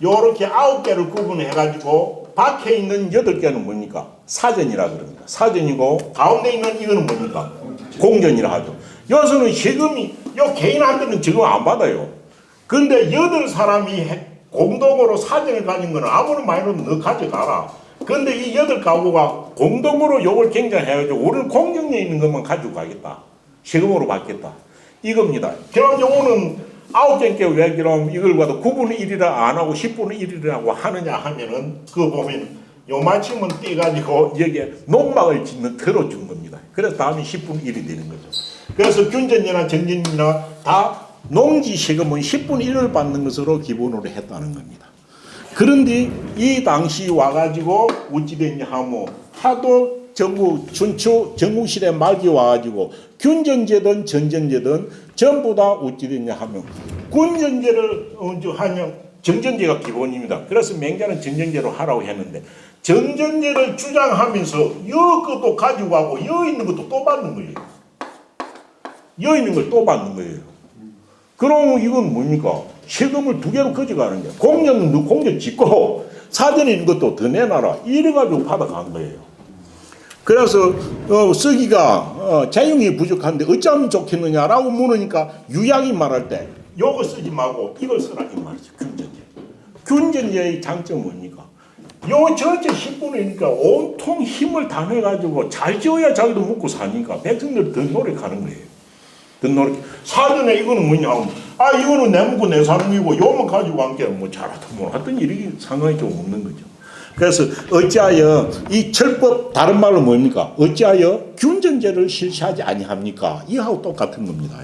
요렇게 9개를 구분해가지고 밖에 있는 8개는 뭡니까? 사전이라 그럽니다. 사전이고 가운데 있는 이거는 뭡니까? 공전이라 하죠. 여기서는 세금이 요 개인한테는 지금 안 받아요. 근데 8사람이 공동으로 사전을 가진 거는 아무리 많이 넣으면 너 가져가라. 근데 이 8가구가 공동으로 요걸 경쟁해가지고 우리는 공정에 있는 것만 가지고 가겠다. 세금으로 받겠다. 이겁니다. 그럼 요거는 9개께 왜 그럼 이걸 봐도 9분의 1이라 안 하고 10분의 1이라고 하느냐 하면은 그거 보면 요만큼은 떼가지고 여기에 농막을 짓는 터로 준 겁니다. 그래서 다음에 10분의 1이 되는 거죠. 그래서 균전이나 정전이나 다 농지 세금은 10분의 1을 받는 것으로 기본으로 했다는 겁니다. 그런데 이 당시 와가지고 어찌 됐냐 하면 하도 전부 전국시대 말기 와가지고 균전제든 전전제든 전부 다 어찌 됐냐 하면 군전제를 하면 정전제가 기본입니다. 그래서 맹자는 전전제로 하라고 했는데 전전제를 주장하면서 여 것도 가지고 가고 여 있는 것도 또 받는 거예요. 여 있는 걸 또 받는 거예요. 그럼 이건 뭡니까? 세금을 2개로 가져가는 거예요. 공정은 공정 짓고 사전에 있는 것도 더 내놔라. 이래가지고 받아간 거예요. 그래서 쓰기가 자용이 부족한데 어쩌면 좋겠느냐라고 물으니까 유양이 말할 때 요거 쓰지 말고 이걸 쓰라 이 말이죠. 균전제. 균전제의 장점은 뭡니까? 요 전체 10분이니까 온통 힘을 다 내가지고 잘 지어야 자기도 먹고 사니까 백성들 더 노력하는 거예요. 더 노력. 사전에 이거는 뭐냐 하면 이거는 내 먹고 내 사는 거고 요만 가지고 간 게 뭐 잘하든 뭐 하든 일이 상관이 좀 없는 거죠. 그래서 어찌하여 이 철법 다른 말로 뭡니까? 어찌하여 균전제를 실시하지 아니합니까? 이하고 똑같은 겁니다.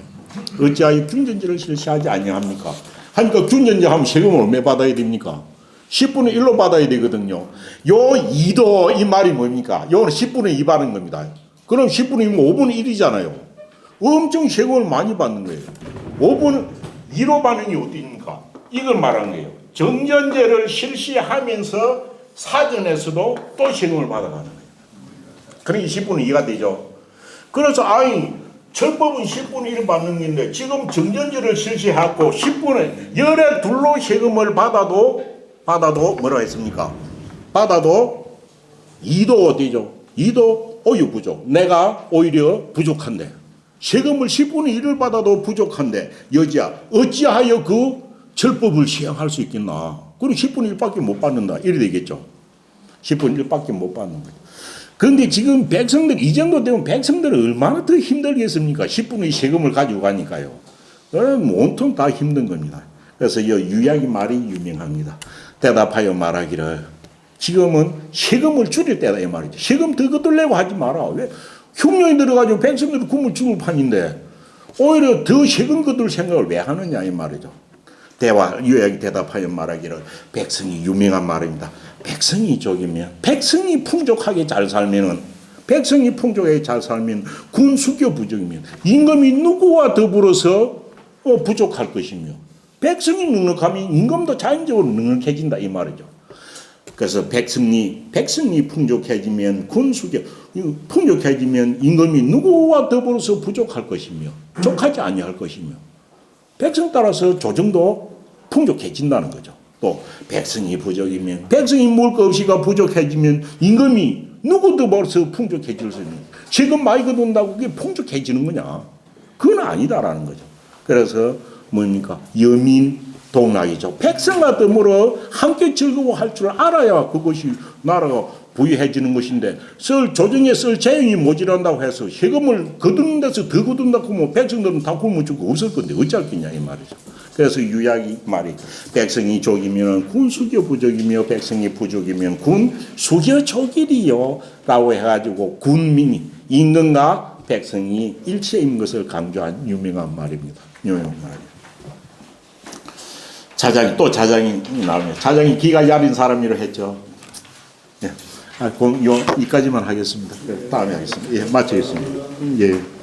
어찌하여 균전제를 실시하지 아니합니까? 하니까 균전제 하면 세금을 얼마 받아야 됩니까? 10분의 1로 받아야 되거든요. 요 2도 이 말이 뭡니까? 요는 10분의 2 받는 겁니다. 그럼 10분의 2면 5분의 1이잖아요. 엄청 세금을 많이 받는 거예요. 5분의 2로 받는 게 어디입니까? 이걸 말하는 거예요. 정전제를 실시하면서 사전에서도 또 세금을 받아가는 거예요. 그러니까 10분의 2가 되죠. 그래서 철법은 10분의 1 받는 건데 지금 정전제를 실시하고 10분의 열의 둘로 세금을 받아도 뭐라 했습니까? 받아도 2도 되죠. 2도 오유 부족. 내가 오히려 부족한데 세금을 10분의 1을 받아도 부족한데 어찌하여 그 철법을 시행할 수 있겠나? 그리고 10분의 1밖에 못 받는다. 이래 되겠죠. 10분의 1밖에 못 받는 거죠. 그런데 지금 백성들 이 정도 되면 백성들은 얼마나 더 힘들겠습니까? 10분의 2 세금을 가지고 가니까요. 온통 다 힘든 겁니다. 그래서 이 유양이 말이 유명합니다. 대답하여 말하기를 지금은 세금을 줄일 때다 이 말이죠. 세금 더 거들려고 하지 마라. 왜? 흉년이 들어가지고 백성들이 굶어 죽을 판인데 오히려 더 세금 것들 생각을 왜 하느냐 이 말이죠. 요약이 대답하여 말하기를 백성이 유명한 말입니다. 백성이 족이면 백성이 풍족하게 잘 살면은 백성이 풍족하게 잘 살면 군수교 부족이면 임금이 누구와 더불어서 부족할 것이며 백성이 넉넉하면 임금도 자연적으로 넉넉해진다 이 말이죠. 그래서 백성이 풍족해지면 군수교 풍족해지면 임금이 누구와 더불어서 부족할 것이며 족하지 아니할 것이며 백성 따라서 조정도 풍족해진다는 거죠. 또 백성이 부족이면 백성이 먹을 것 없이가 부족해지면 임금이 누구도 벌써 풍족해질 수 있는 지금 많이 거둔다고 그게 풍족해지는 거냐? 그건 아니다라는 거죠. 그래서 뭡니까? 여민 동락이죠. 백성과 더불어 함께 즐거워할 줄 알아야 그것이 나라가 부유해지는 것인데 조정에 쓸 재용이 모자란다고 해서 세금을 거두는 데서 더 거둔다고 하면 백성들은 다 굶어 죽고 없을 건데 어찌할 거냐 이 말이죠. 그래서 유약이 말이 백성이 족이면 군수교 부족이며 백성이 부족이면 군수교 족이리요 라고 해가지고 군민이 임금과 백성이 일체인 것을 강조한 유명한 말입니다. 유명한 말입니다. 자장이 나오네요. 자장이 기가 야린 사람이라 했죠. 예. 이까지만 하겠습니다. 다음에 하겠습니다. 예, 마치겠습니다. 예.